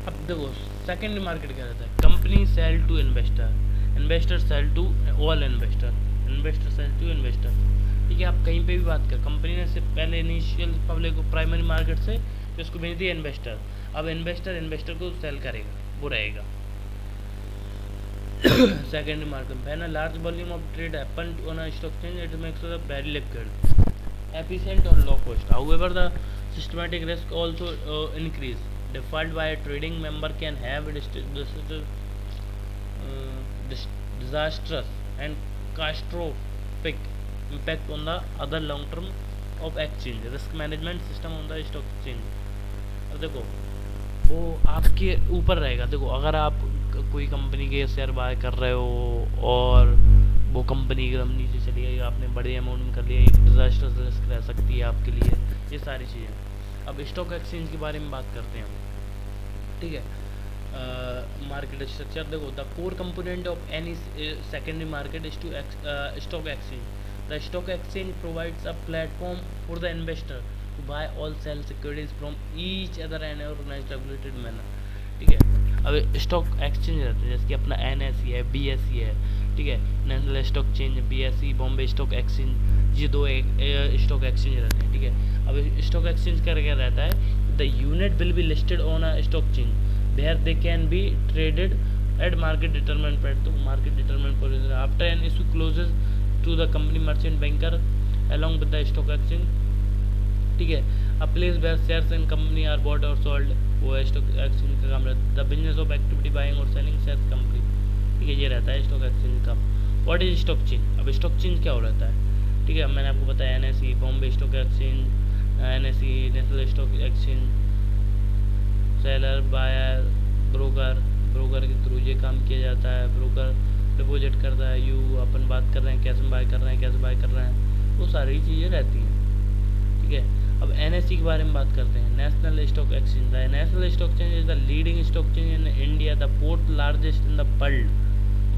अब देखो सेकेंडरी मार्केट क्या रहता है? Company sell to investor, investor sell to all investor, investor sell to investor, ठीक है। आप कहीं पे भी बात कर, कंपनी ने से पहले इनिशियल पब्लिक को प्राइमरी मार्केट से तो उसको भेज दिया इन्वेस्टर, अब इन्वेस्टर को सेल करेगा, वो रहेगा secondary market. When a large volume of trade happen on a stock exchange it makes the very liquid, efficient or low cost. However, the systematic risk also increase. Default by a trading member can have disastrous and catastrophic impact on the other long term of exchange risk management system on the stock exchange। अब देखो वो आपके ऊपर रहेगा। देखो अगर आप कोई कंपनी के शेयर बाय कर रहे हो और वो कंपनी एकदम नीचे चली गई, आपने बड़े अमाउंट में कर लिया, एक डिजास्टर रिस्क रह सकती है आपके लिए, ये सारी चीज़ें। अब स्टॉक एक्सचेंज के बारे में बात करते हैं, ठीक है। मार्केट स्ट्रक्चर देखो, the core component of any secondary market is to stock exchange. The stock exchange provides a platform for the investor to buy or sell securities from each other and organised regulated manner, ठीक है। अब stock exchange रहते हैं जैसे कि अपना NSE है, BSE है, ठीक है, national stock exchange, BSE Bombay stock exchange, ये दो स्टॉक एक्सचेंज रहते हैं, ठीक है। अब स्टॉक एक्सचेंज का क्या रहता है? The unit will be listed on a stock exchange where they can be traded at market determined price. तो market determined price after an issue closes to the company merchant banker along with the stock exchange, ठीक है। A place where shares in company are bought और sold, वो stock exchange का काम रहता है। The business of activity buying और selling shares company, ठीक है, ये रहता है स्टॉक एक्सचेंज का। What is stock exchange? अब स्टॉक एक्सचेंज क्या हो रहता है, ठीक है। मैंने आपको बताया NSE Bombay stock exchange, NSE national stock exchange, seller buyer broker, broker के थ्रू ये काम किया जाता है। ब्रोकर डिपॉजिट करता है, यू अपन बात कर रहे हैं कैसे बाय कर रहे हैं, कैसे बाय कर रहे हैं, वो सारी चीज़ें रहती हैं, ठीक है। अब NSE के बारे में बात करते हैं, national stock exchange. The national stock exchange is the leading stock exchange in India, the fourth largest in the world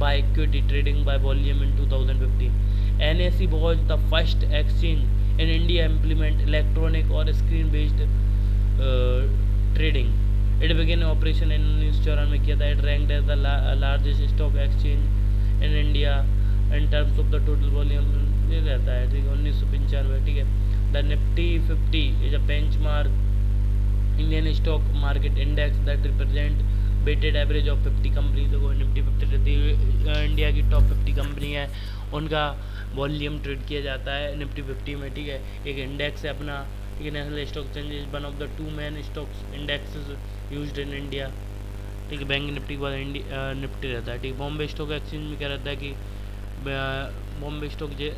by equity trading by volume in 2015. NSE was the first exchange in India implement electronic or screen based trading, it began operation in 1994 में किया था। It ranked as the largest stock exchange in India in terms of the total volume. ये रहता है ठीक है 1995। ठीक है the Nifty 50 is a benchmark Indian stock market index that represent weighted average of 50 company. देखो निफ्टी 50 रहती है इंडिया की टॉप 50 कंपनी है, उनका वॉल्यूम ट्रेड किया जाता है निफ्टी 50 में। ठीक है एक इंडेक्स है अपना। ठीक है national stock exchange is one of the 2 main stocks indexes used in India. ठीक है बैंक निफ्टी के बाद निफ्टी रहता है। ठीक बॉम्बे स्टॉक एक्सचेंज में क्या रहता है कि बॉम्बे स्टॉक जे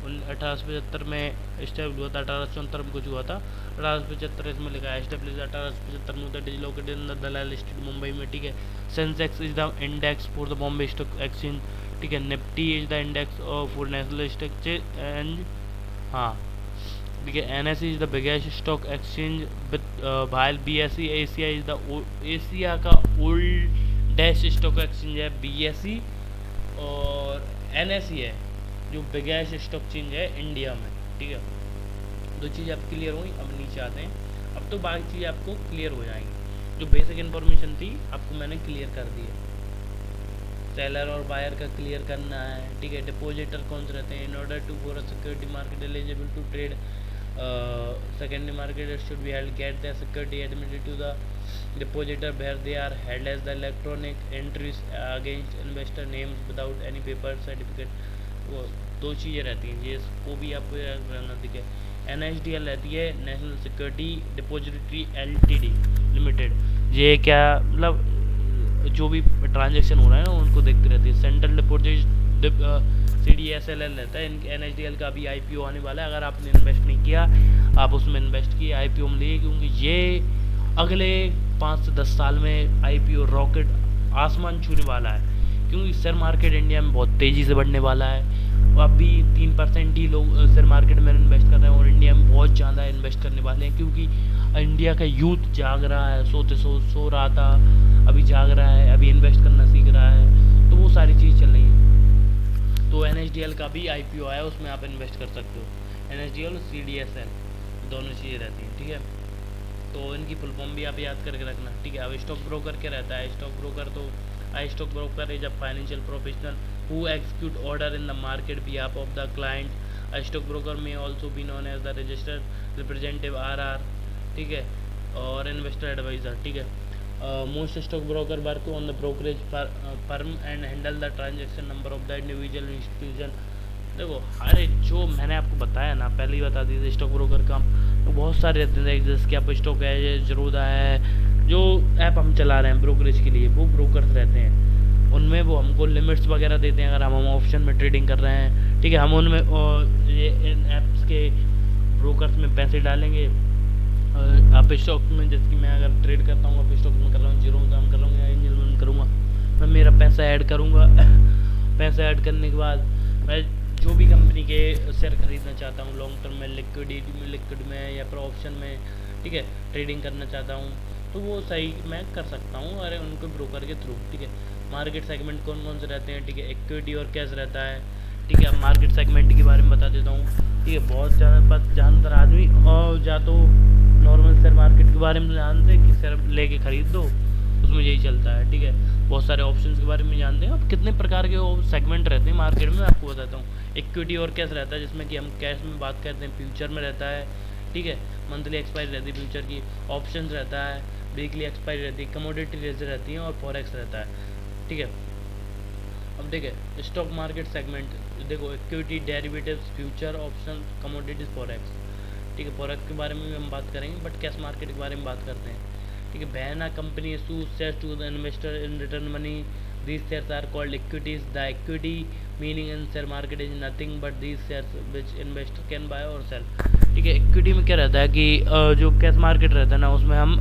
1875 में स्टेब्लिश हुआ था। 1874 में कुछ हुआ था, 1875 इसमें लिखा है एस्टेब्लिश 1875 में होता है। Dislocated in the Dalal street Mumbai में। ठीक है Sensex is the index for the Bombay stock exchange. ठीक है Nifty is the index for national stock exchange. हाँ ठीक है NSE is the biggest stock exchange with while BSE Asia is the Asia का oldest stock exchange है बीएसई, और NSE है जो बिगेस्ट स्टॉक एक्सचेंज है इंडिया में। ठीक है दो चीज़ आप क्लियर हुई। अब नीचे आते हैं, अब तो बाकी चीज़ें आपको क्लियर हो जाएंगी। जो बेसिक इन्फॉर्मेशन थी आपको मैंने क्लियर कर दी है। सेलर और बायर का क्लियर करना है। ठीक है डिपोजिटर कौन से रहते हैं in order to for security market eligible to trade secondary market it should be held get the security admitted to the depositor where they are held as the electronic entries against investor names without any paper certificate। वो दो चीज़ें रहती हैं जिसको भी आपको रहना दिखे। NSDL रहती है national security depository LTD limited. ये क्या मतलब जो भी ट्रांजेक्शन हो रहा है ना उनको देखती रहती है। सेंट्रल डिपोजिट CDSL रहता है। NSDL का भी IPO आने वाला है। अगर आपने इन्वेस्ट नहीं किया आप उसमें इन्वेस्ट किए IPO में लिए, क्योंकि ये अगले 5 से 10 साल में IPO रॉकेट आसमान छूने वाला है, क्योंकि शेयर मार्केट इंडिया में बहुत तेज़ी से बढ़ने वाला है। और अभी 3% ही लोग शेयर मार्केट में इन्वेस्ट कर रहे हैं और इंडिया में बहुत ज़्यादा इन्वेस्ट करने वाले हैं, क्योंकि इंडिया का यूथ जाग रहा है। सोते सो रहा था, अभी जाग रहा है, अभी इन्वेस्ट करना सीख रहा है, तो वो सारी चीज़ चल रही है। तो NSDL का भी IPO आया, उसमें आप इन्वेस्ट कर सकते हो। NSDL और CDSL दोनों चीज़ें रहती हैं। ठीक है तो इनकी फुल फॉर्म भी आप याद करके रखना। ठीक है अब स्टॉक ब्रोकर क्या रहता है। स्टॉक ब्रोकर तो stock broker is a financial professional who execute order in the market behalf of the client. Stock broker may also be known as the registered representative RR। ठीक है और investor adviser. ठीक है most stock broker work on the brokerage firm and handle the transaction number of the individual institution। देखो अरे जो मैंने आपको बताया ना पहले ही बता दी थी स्टॉक ब्रोकर का तो बहुत सारे रहते हैं। जैसे कि आप स्टॉक है, जरोदा है, जो ऐप हम चला रहे हैं ब्रोकरेज के लिए, वो ब्रोकर्स रहते हैं। उनमें वो हमको लिमिट्स वगैरह देते हैं अगर हम ऑप्शन में ट्रेडिंग कर रहे हैं। ठीक है हम उनमें ये इन ऐप्स के ब्रोकर्स में पैसे डालेंगे। आप स्टॉक में जैसे कि मैं अगर ट्रेड करता हूँ, आप स्टॉक में कर रहा हूँ, जीरो में काम कर रहा हूँ या एंजल में करूँगा, मैं मेरा पैसा ऐड करूँगा। पैसा ऐड करने के बाद मैं जो भी कंपनी के शेयर खरीदना चाहता हूँ लॉन्ग टर्म में, लिक्विड में या फिर ऑप्शन में, ठीक है ट्रेडिंग करना चाहता हूँ, तो वो सही मैं कर सकता हूँ अरे उनको ब्रोकर के थ्रू। ठीक है मार्केट सेगमेंट कौन कौन से रहते हैं। ठीक है इक्विटी और कैश रहता है। ठीक है अब मार्केट सेगमेंट के बारे में बता देता हूँ। ठीक है बहुत ज़्यादा जानदार आदमी और या तो नॉर्मल शेयर मार्केट के बारे में जानते हैं कि शेयर लेके खरीद दो, उसमें यही चलता है। ठीक है बहुत सारे ऑप्शंस के बारे में जानते हैं। अब कितने प्रकार के सेगमेंट रहते हैं मार्केट में, मैं आपको बताता हूँ। इक्विटी और कैश रहता है जिसमें कि हम कैश में बात करते हैं, फ्यूचर में रहता है। ठीक है मंथली एक्सपायरी रहती है फ्यूचर की, ऑप्शंस रहता है, वीकली एक्सपायरी रहती है, कमोडिटी रेज रहती है और फॉरेक्स रहता है। ठीक है अब देखिए स्टॉक मार्केट सेगमेंट देखो equity, derivatives, future, option, commodities, forex. ठीक है फॉरेक्स के बारे में भी हम बात करेंगे बट कैश मार्केट के बारे में बात करते हैं। ठीक है when a company issues shares to the investor in return money, these shares are called equities. The equity meaning in share market is nothing but these shares which investor can buy or sell। ठीक है equity में क्या रहता है कि जो cash market रहता है ना उसमें हम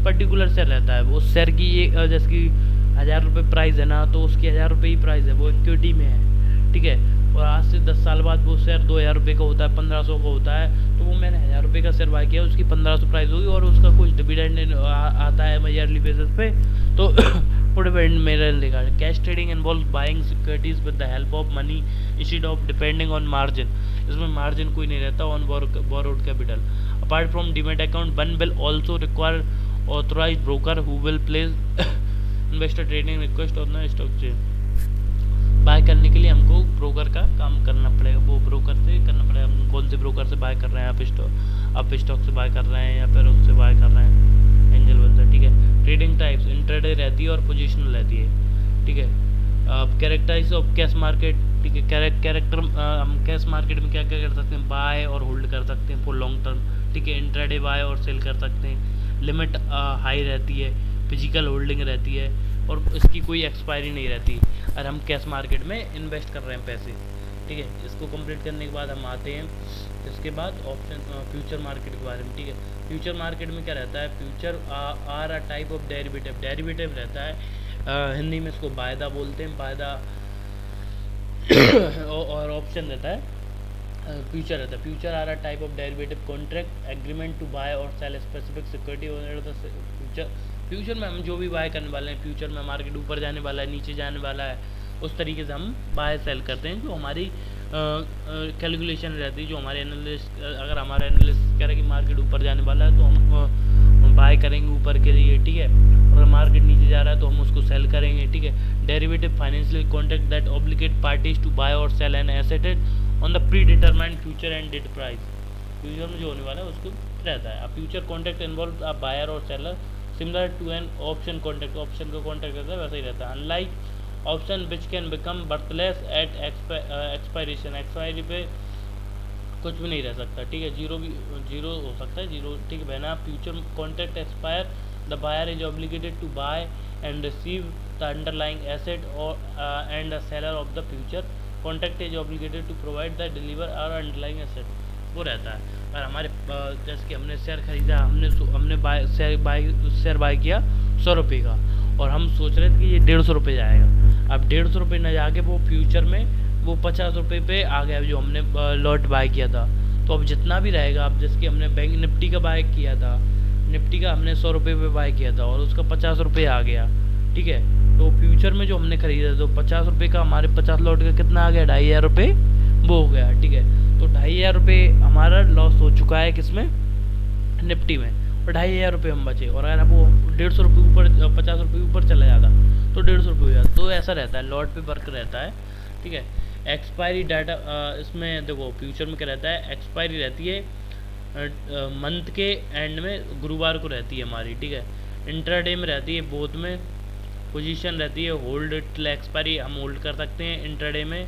पर्टिकुलर शेयर रहता है, वो शेयर की जैसे कि 1000 रुपये प्राइस है ना तो उसकी 1000 रुपये ही प्राइस है, वो इक्विटी में है। ठीक है और आज से 10 साल बाद वो शेयर 2000 रुपये का होता है, 1500 का होता है, तो वो मैंने 1000 रुपये का शेयर बाय किया, उसकी 1500 प्राइस होगी और उसका कुछ डिविडेंड आता है ईयरली बेसिस पे, तो डिविडेंड मेरा लेगा। Cash trading involve buying securities with the help of money instead of depending on margin. इसमें मार्जिन कोई नहीं रहता on borrowed capital. Apart from demat account one will also require authorise broker who will place investor trading request on the stock chain. Buy करने के लिए हमको broker का काम करना पड़ेगा, वो ब्रोकर से करना पड़ेगा। हम कौन से ब्रोकर से बाय कर रहे हैं, आप स्टॉक से बाय कर रहे हैं या फिर उससे बाय कर रहे हैं, एंजल वन से, ठीक है। ट्रेडिंग टाइप्स इंट्राडे रहती है और पोजिशनल रहती है, ठीक है। कैरेक्टराइज ऑफ कैश मार्केट, ठीक है। कैरेक्टर हम कैश मार्केट में क्या क्या कर सकते हैं, बाय और होल्ड कर सकते हैं फॉर लॉन्ग टर्म, ठीक है। इंट्राडे बाय और सेल कर सकते हैं। लिमिट हाई रहती है, फिजिकल होल्डिंग रहती है और इसकी कोई एक्सपायरी नहीं रहती और हम कैश मार्केट में इन्वेस्ट कर रहे हैं पैसे, ठीक है। इसको कंप्लीट करने के बाद हम आते हैं इसके बाद ऑप्शन फ्यूचर मार्केट के बारे में, ठीक है। फ्यूचर मार्केट में क्या रहता है, future are a type of derivative रहता है। हिंदी में इसको वायदा बोलते हैं, वायदा और ऑप्शन रहता है फ्यूचर रहता है। Future are a type of derivative contract agreement to buy और sell specific security future. Future में हम जो भी बाय करने वाले हैं, फ्यूचर में मार्केट ऊपर जाने वाला है, नीचे जाने वाला है, उस तरीके से हम बाय सेल करते हैं। जो हमारी कैलकुलेशन रहती है, जो हमारे एनालिस्ट, अगर हमारा एनालिस्ट कह रहा है कि मार्केट ऊपर जाने वाला है तो हम बाय करेंगे ऊपर के लिए, ठीक है। और मार्केट नीचे जा रहा है तो हम उसको सेल करेंगे, ठीक है। Derivative financial contract that obligate parties to buy और sell an asset on the predetermined future and date price. Future में जो होने वाला है उसको रहता है। अब future contract involve a buyer और seller similar to an option contract. Option का कॉन्ट्रैक्ट रहता है वैसा ही रहता है। Unlike option which can become worthless at expiration, expiry पे कुछ भी नहीं रह सकता, ठीक है। जीरो हो सकता है, जीरो, ठीक है। बहना future contract expire, the buyer is obligated to buy and receive the underlying asset और and the seller of the future contract is obligated to provide the deliver और अंडरलाइंग एसेट, वो रहता है। और हमारे जैसे कि हमने शेयर खरीदा, हमने शेयर बाय किया 100 रुपये का और हम सोच रहे थे कि ये 150 रुपये जाएगा। अब 150 रुपये न जाके वो फ्यूचर में वो 50 रुपये पे आ गया जो हमने लॉट बाय किया था। तो अब जितना भी रहेगा, अब जैसे कि हमने बैंक निफ्टी का बाय किया था, निफ्टी का हमने 100 रुपये पे बाय किया था और उसका 50 रुपये आ गया, ठीक है। तो फ्यूचर में जो हमने खरीदा तो 50 रुपये का हमारे 50 लॉट का कितना आ गया, 2500 रुपये वो हो गया, ठीक है। तो 2500 रुपये हमारा लॉस हो चुका है किसमें, निफ्टी में, और 2500 रुपये हम बचे। और अगर वो 150 रुपये ऊपर, 50 रुपये ऊपर चला जाता तो 150 रुपये हो जाता। तो ऐसा रहता है, लॉट पे वर्क रहता है, ठीक है। एक्सपायरी डाटा इसमें देखो फ्यूचर में क्या रहता है, एक्सपायरी रहती है मंथ के एंड में, गुरुवार को रहती है हमारी, ठीक है। इंट्राडे में रहती है बोथ में। पोजीशन रहती है होल्ड टिल एक्सपायरी, हम होल्ड कर सकते हैं इंट्राडे में,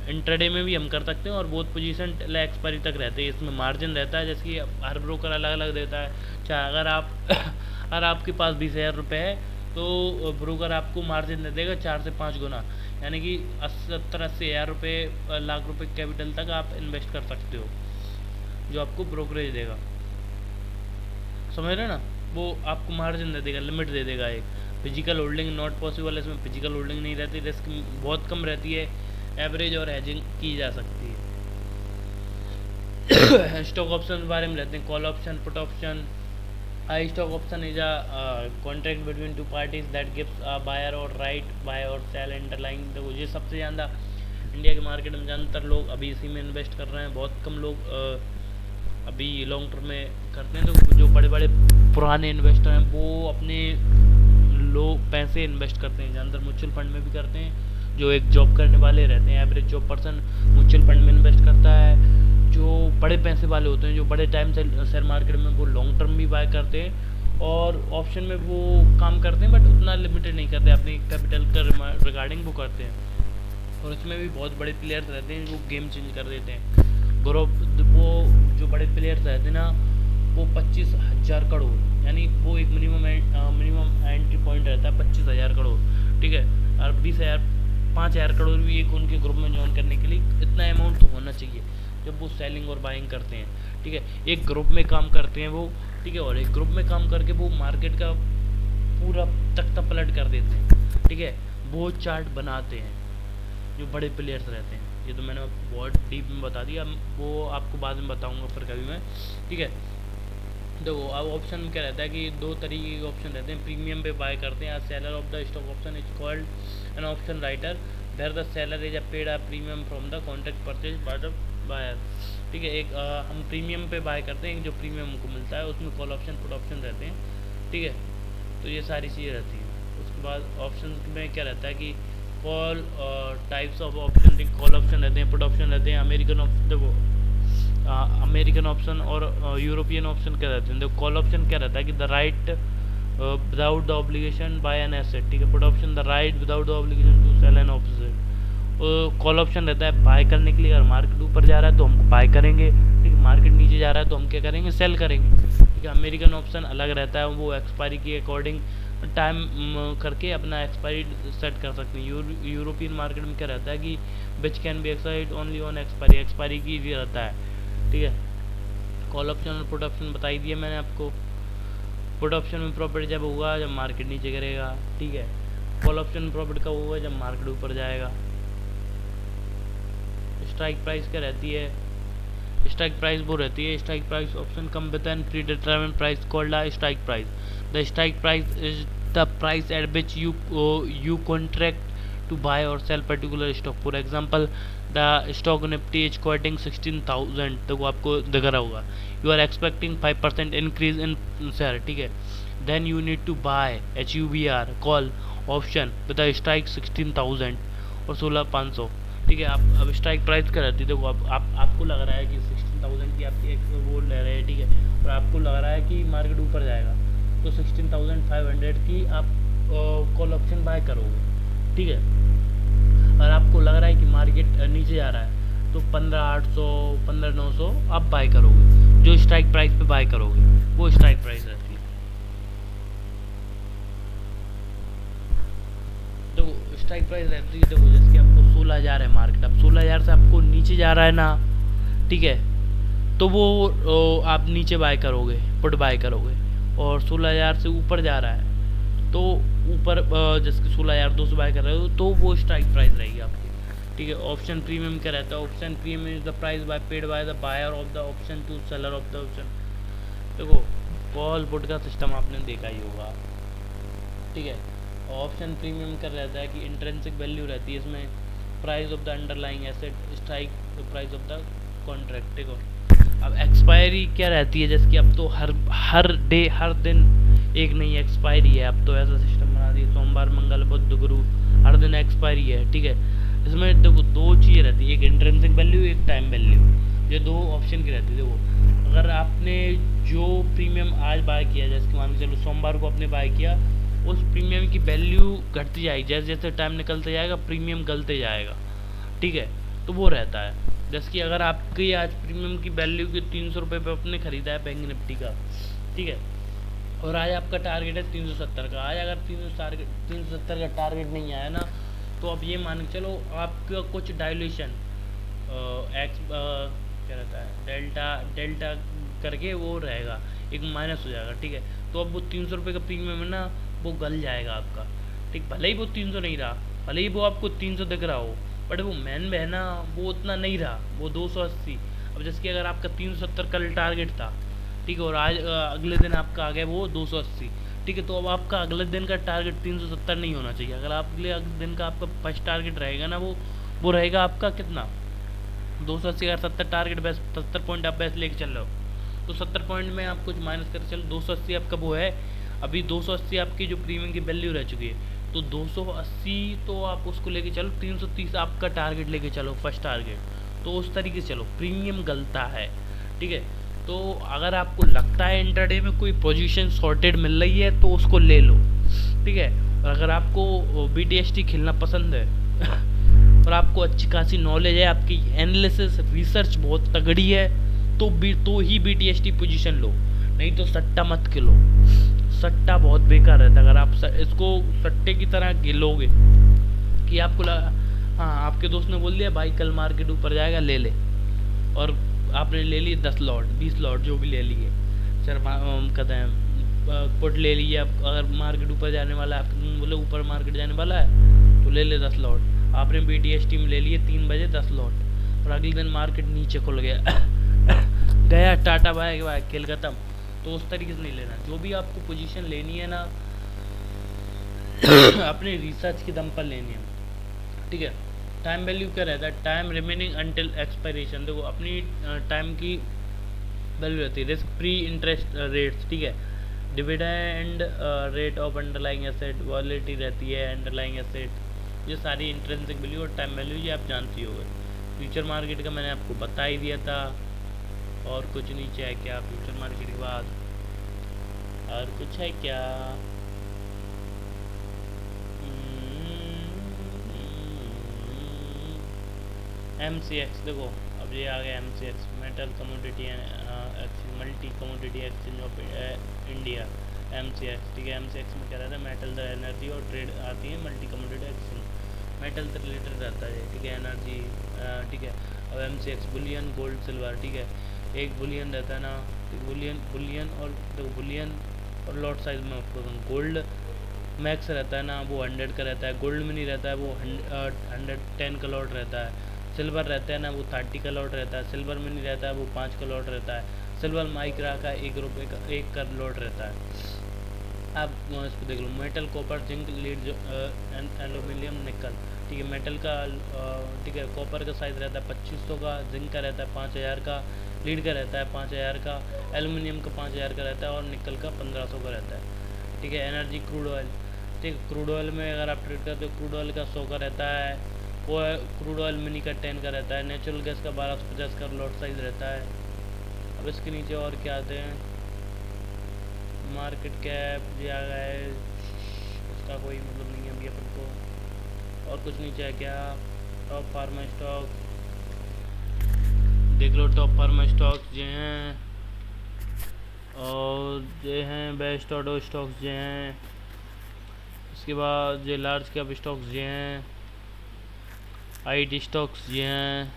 इंट्राडे में भी हम कर सकते हैं और बोथ पोजीशन टिल एक्सपायरी तक रहते हैं। इसमें मार्जिन रहता है, जैसे कि हर ब्रोकर अलग अलग देता है। चाहे अगर आप अगर आपके पास 20,000 रुपये है तो ब्रोकर आपको मार्जिन दे देगा 4 से 5 गुना, यानी कि 70-80 हज़ार रुपये, लाख रुपए कैपिटल तक आप इन्वेस्ट कर सकते हो, जो आपको ब्रोकरेज देगा, समझ रहे ना। वो आपको मार्जिन दे देगा, लिमिट दे देगा एक। फिजिकल होल्डिंग नॉट पॉसिबल है, इसमें फिजिकल होल्डिंग नहीं रहती, रिस्क बहुत कम रहती है, एवरेज और हेजिंग की जा सकती है। स्टॉक ऑप्शन के बारे में रहते हैं, call option, put option. A stock option is a contract between two parties that gives a buyer और राइट बाय और सेल अंडरलाइंग। देखो ये सबसे ज़्यादा इंडिया के मार्केट में ज़्यादातर लोग अभी इसी में इन्वेस्ट कर रहे हैं, बहुत कम लोग अभी लॉन्ग टर्म में करते हैं। तो जो बड़े बड़े पुराने इन्वेस्टर हैं वो अपने लोग पैसे इन्वेस्ट करते हैं, ज़्यादातर म्यूचुअल फंड में भी करते हैं। जो एक जॉब करने वाले रहते हैं, average job person mutual fund में इन्वेस्ट करता है। जो बड़े पैसे वाले होते हैं, जो बड़े टाइम से शेयर मार्केट में, वो लॉन्ग टर्म भी बाय करते हैं और ऑप्शन में वो काम करते हैं, बट उतना लिमिटेड नहीं करते, अपनी कैपिटल का रिगार्डिंग वो करते हैं। और इसमें भी बहुत बड़े प्लेयर्स रहते हैं जो गेम चेंज कर देते हैं। ग्रुप वो जो बड़े प्लेयर्स रहते हैं ना, वो 25,000 करोड़, यानी वो एक मिनिमम एंट्री पॉइंट रहता है 25,000 करोड़, ठीक है। और 5,000 करोड़ भी एक उनके ग्रुप में ज्वाइन करने के लिए इतना अमाउंट तो होना चाहिए जब वो सेलिंग और बाइंग करते हैं, ठीक है। एक ग्रुप में काम करते हैं वो, ठीक है। और एक ग्रुप में काम करके वो मार्केट का पूरा तख्ता पलट कर देते हैं, ठीक है। वो चार्ट बनाते हैं जो बड़े प्लेयर्स रहते हैं। ये तो मैंने बहुत डीप में बता दिया, वो आपको बाद में बताऊंगा फिर कभी मैं, ठीक है। देखो अब ऑप्शन में क्या रहता है कि दो तरीके के ऑप्शन रहते हैं। प्रीमियम पे बाय करते हैं, seller of the stock option is called an option writer where the seller is paid a premium from the contract purchase by the buyer, ठीक है। एक हम प्रीमियम पे बाय करते हैं, जो प्रीमियम हमको मिलता है, उसमें कॉल ऑप्शन पुट ऑप्शन रहते हैं। ठीक है। तो ये सारी चीज़ें रहती हैं। उसके बाद ऑप्शन में क्या रहता है कि call types of option, call option रहते हैं, पुट ऑप्शन रहते हैं, अमेरिकन ऑप्शन, देखो अमेरिकन ऑप्शन और यूरोपियन ऑप्शन क्या रहते हैं। देखो कॉल ऑप्शन क्या रहता है कि the right without the obligation buy an asset, ठीक है। Put option the right without the obligation to sell an opposite. Call option रहता है बाय करने के लिए, अगर मार्केट ऊपर जा रहा है तो हम बाय करेंगे, ठीक है। मार्केट नीचे जा रहा है तो हम क्या करेंगे, सेल करेंगे, ठीक है। अमेरिकन ऑप्शन अलग रहता है, वो एक्सपायरी के अकॉर्डिंग टाइम करके अपना एक्सपायरी सेट कर सकते हैं। यूरोपियन मार्केट में क्या रहता है कि which can be expired only on expiry, expiry की भी रहता है, ठीक है। कॉल ऑप्शन और पुट ऑप्शन बताई दिए मैंने आपको। पुट ऑप्शन में प्रॉफिट जब होगा जब मार्केट नीचे करेगा, ठीक है। कॉल ऑप्शन में प्रॉफिट कब होगा, जब मार्केट ऊपर जाएगा। स्ट्राइक प्राइस क्या रहती है, स्ट्राइक प्राइस वो रहती है, strike price option come with an pre determined price called a strike price. The strike price is the price at which you contract to buy or sell particular stock. For example, the stock nifty is quoting 16,000, तो वो आपको दिख रहा होगा। You are expecting 5% increase in share, ठीक है। Then you need to buy HUBR call option with a strike 16,000 और 16,500, ठीक है। आप अब स्ट्राइक प्राइस क्या रहती है, देखो अब आपको लग रहा है कि 16,000 की आपकी एक वो ले रहे हैं, ठीक है। और आपको लग रहा है कि मार्केट ऊपर जाएगा तो 16,500 की आप कॉल ऑप्शन बाय करोगे, ठीक है। और आपको लग रहा है कि मार्केट नीचे जा रहा है तो 15,800 15,900 आप बाय करोगे, जो स्ट्राइक प्राइस पे बाय करोगे वो स्ट्राइक प्राइस रहती है। तो स्ट्राइक प्राइस रहती है, देखो जैसे कि आपको 16,000 है मार्केट, अब 16,000 से आपको नीचे जा रहा है ना, ठीक है। तो वो आप नीचे बाय करोगे, पुट बाय करोगे। और 16,000 से ऊपर जा रहा है तो ऊपर जैसे 16,200 बाय कर रहे हो तो वो स्ट्राइक प्राइस रहेगी आपकी, ठीक है। ऑप्शन प्रीमियम क्या रहता है, option premium is the price by paid by the buyer of the option to seller of the option. देखो कॉल पुट का सिस्टम आपने देखा ही होगा, ठीक है। ऑप्शन प्रीमियम क्या रहता है कि इंट्रिंसिक वैल्यू रहती है इसमें, price of the underlying asset strike the price of the contract, ठीक है। अब एक्सपायरी क्या रहती है, जैसे कि अब तो हर डे हर दिन एक नई एक्सपायरी है, अब तो ऐसा सिस्टम बना दिया, सोमवार मंगल बुध गुरु हर दिन एक्सपायरी है, ठीक है। इसमें देखो दो चीज़ें रहती है, एक इंट्रिंसिक वैल्यू एक टाइम वैल्यू, ये दो ऑप्शन की रहती है। देखो अगर आपने जो प्रीमियम आज बाय किया, जैसे कि मान के चलो सोमवार को आपने बाय किया, उस प्रीमियम की वैल्यू घटती जाएगी, जैसे जैसे टाइम निकलते जाएगा प्रीमियम गलते जाएगा, ठीक है। तो वो रहता है, जैसे कि अगर आपकी आज प्रीमियम की वैल्यू की 300 रुपये पे आपने खरीदा है बैंक निफ्टी का, ठीक है। और आज आपका टारगेट है 370 का, आज अगर 370 का टारगेट नहीं आया ना तो अब ये मान के चलो आपका कुछ डायल्यूशन एक्स क्या रहता है डेल्टा करके वो रहेगा, एक माइनस हो जाएगा, ठीक है। तो अब वो 300 रुपये का प्रीमियम है ना वो गल जाएगा आपका, ठीक। भले ही वो 300 नहीं रहा, भले ही वो आपको 300 दिख रहा हो, बट वो मैन में है ना वो उतना नहीं रहा, वो 280। अब जैसे कि अगर आपका 370 कल टारगेट था, ठीक है, और आज अगले दिन आपका आ गया वो 280, ठीक है। तो अब आपका अगले दिन का टारगेट 370 नहीं होना चाहिए, अगर अगले दिन का आपका फर्स्ट टारगेट रहेगा ना वो रहेगा आपका कितना 280। अगर 70 टारगेट बेस 70 पॉइंट आप बेस लेके चल रहे हो तो 70 पॉइंट में आप कुछ माइनस कर चलो 280 आपका वो है, अभी 280 आपकी जो प्रीमियम की वैल्यू रह चुकी है, तो 280 तो आप उसको लेके चलो, 330 आपका टारगेट लेके चलो फर्स्ट टारगेट, तो उस तरीके से चलो, प्रीमियम गलता है, ठीक है। तो अगर आपको लगता है इंटरडे में कोई पोजीशन शॉर्टेड मिल रही है तो उसको ले लो, ठीक है। और अगर आपको BTST खेलना पसंद है और आपको अच्छी खासी नॉलेज है, आपकी एनालिसिस रिसर्च बहुत तगड़ी है, तो ही BTST पोजीशन लो, नहीं तो सट्टा मत खेलो। सट्टा बहुत बेकार रहता है, अगर आप इसको सट्टे की तरह खेलोगे कि आपको हाँ आपके दोस्त ने बोल दिया भाई कल मार्केट ऊपर जाएगा ले ले, और आपने ले लिए 10 लॉट 20 लॉट जो भी ले लिए, सर कहते हैं पुट ले लिए, अब अगर मार्केट ऊपर जाने वाला है, आप बोले ऊपर मार्केट जाने वाला है तो ले ले 10 लॉट, आपने BTST में ले लिए 3 बजे 10 लॉट, और अगले दिन मार्केट नीचे खुल गया गया टाटा बाय बाय खेल खत्म। तो उस तरीके से नहीं लेना, जो भी आपको पोजीशन लेनी है ना अपने रिसर्च के दम पर लेनी है, ठीक है। टाइम वैल्यू क्या रहता है, टाइम रिमेनिंग अंटिल एक्सपायरेशन, देखो अपनी टाइम की वैल्यू रहती है, रिस्क फ्री इंटरेस्ट रेट्स, ठीक है। Dividend rate of underlying asset, volatility रहती है अंडरलाइंग एसेट, ये सारी इंट्रिंसिक वैल्यू और टाइम वैल्यू ये आप जानती होगे। फ्यूचर मार्केट का मैंने आपको बता ही दिया था, और कुछ नीचे है क्या फ्यूचर मार्केट के बाद, और कुछ है क्या? MCX देखो, अब ये आ गया MCX, metal commodity exchange, multi commodity exchange of India, MCX। ठीक है, MCX में क्या रहता है, मेटल द एनर्जी और ट्रेड आती है मल्टी कमोडिटी एक्सचेंज, मेटल से रिलेटेड रहता है, ठीक है, एनर्जी। ठीक है, अब MCX बुलियन, गोल्ड, सिल्वर। ठीक है, एक बुलियन रहता है ना, बुलियन और देखो, बुलियन और लॉट साइज में आपको गोल्ड मैक्स रहता है ना, वो 100 का रहता है, गोल्ड में नहीं रहता है, वो 110 का लॉट रहता है। सिल्वर रहता है ना, वो 30 का लॉट रहता है, सिल्वर में नहीं रहता है, वो 5 का लॉट रहता है। सिल्वर माइक्रा का 1 रुपये का 1 का लॉट रहता है। आप इसको देख लो, metal, copper, zinc, lead, aluminium, nickel. ठीक है, मेटल का ठीक है, कॉपर का साइज़ रहता है 2500 का, जिंक का रहता है 5000 का, लीड का रहता है 5000 का, एल्यूमिनियम का 5000 का रहता है, और निकल का 1500 का रहता है। ठीक है, एनर्जी, क्रूड ऑयल। ठीक है, क्रूड ऑयल में अगर आप ट्रेड करते हो, क्रूड ऑयल का 100 का रहता है, वो क्रूड ऑयल मिनी का 10 का रहता है, नेचुरल गैस का 1250 का लॉट साइज रहता है। अब इसके नीचे और क्या आते हैं, मार्केट कैप दिया गया है, इसका कोई मतलब नहीं है अभी अपन को। और कुछ नीचे है क्या, टॉप फार्मा स्टॉक देख लो, टॉप फार्मा स्टॉक जो हैं, और ये हैं बेस्ट ऑटो स्टॉक्स जो हैं, इसके बाद ये लार्ज कैप स्टॉक्स जो हैं, IT स्टॉक्स ये हैं।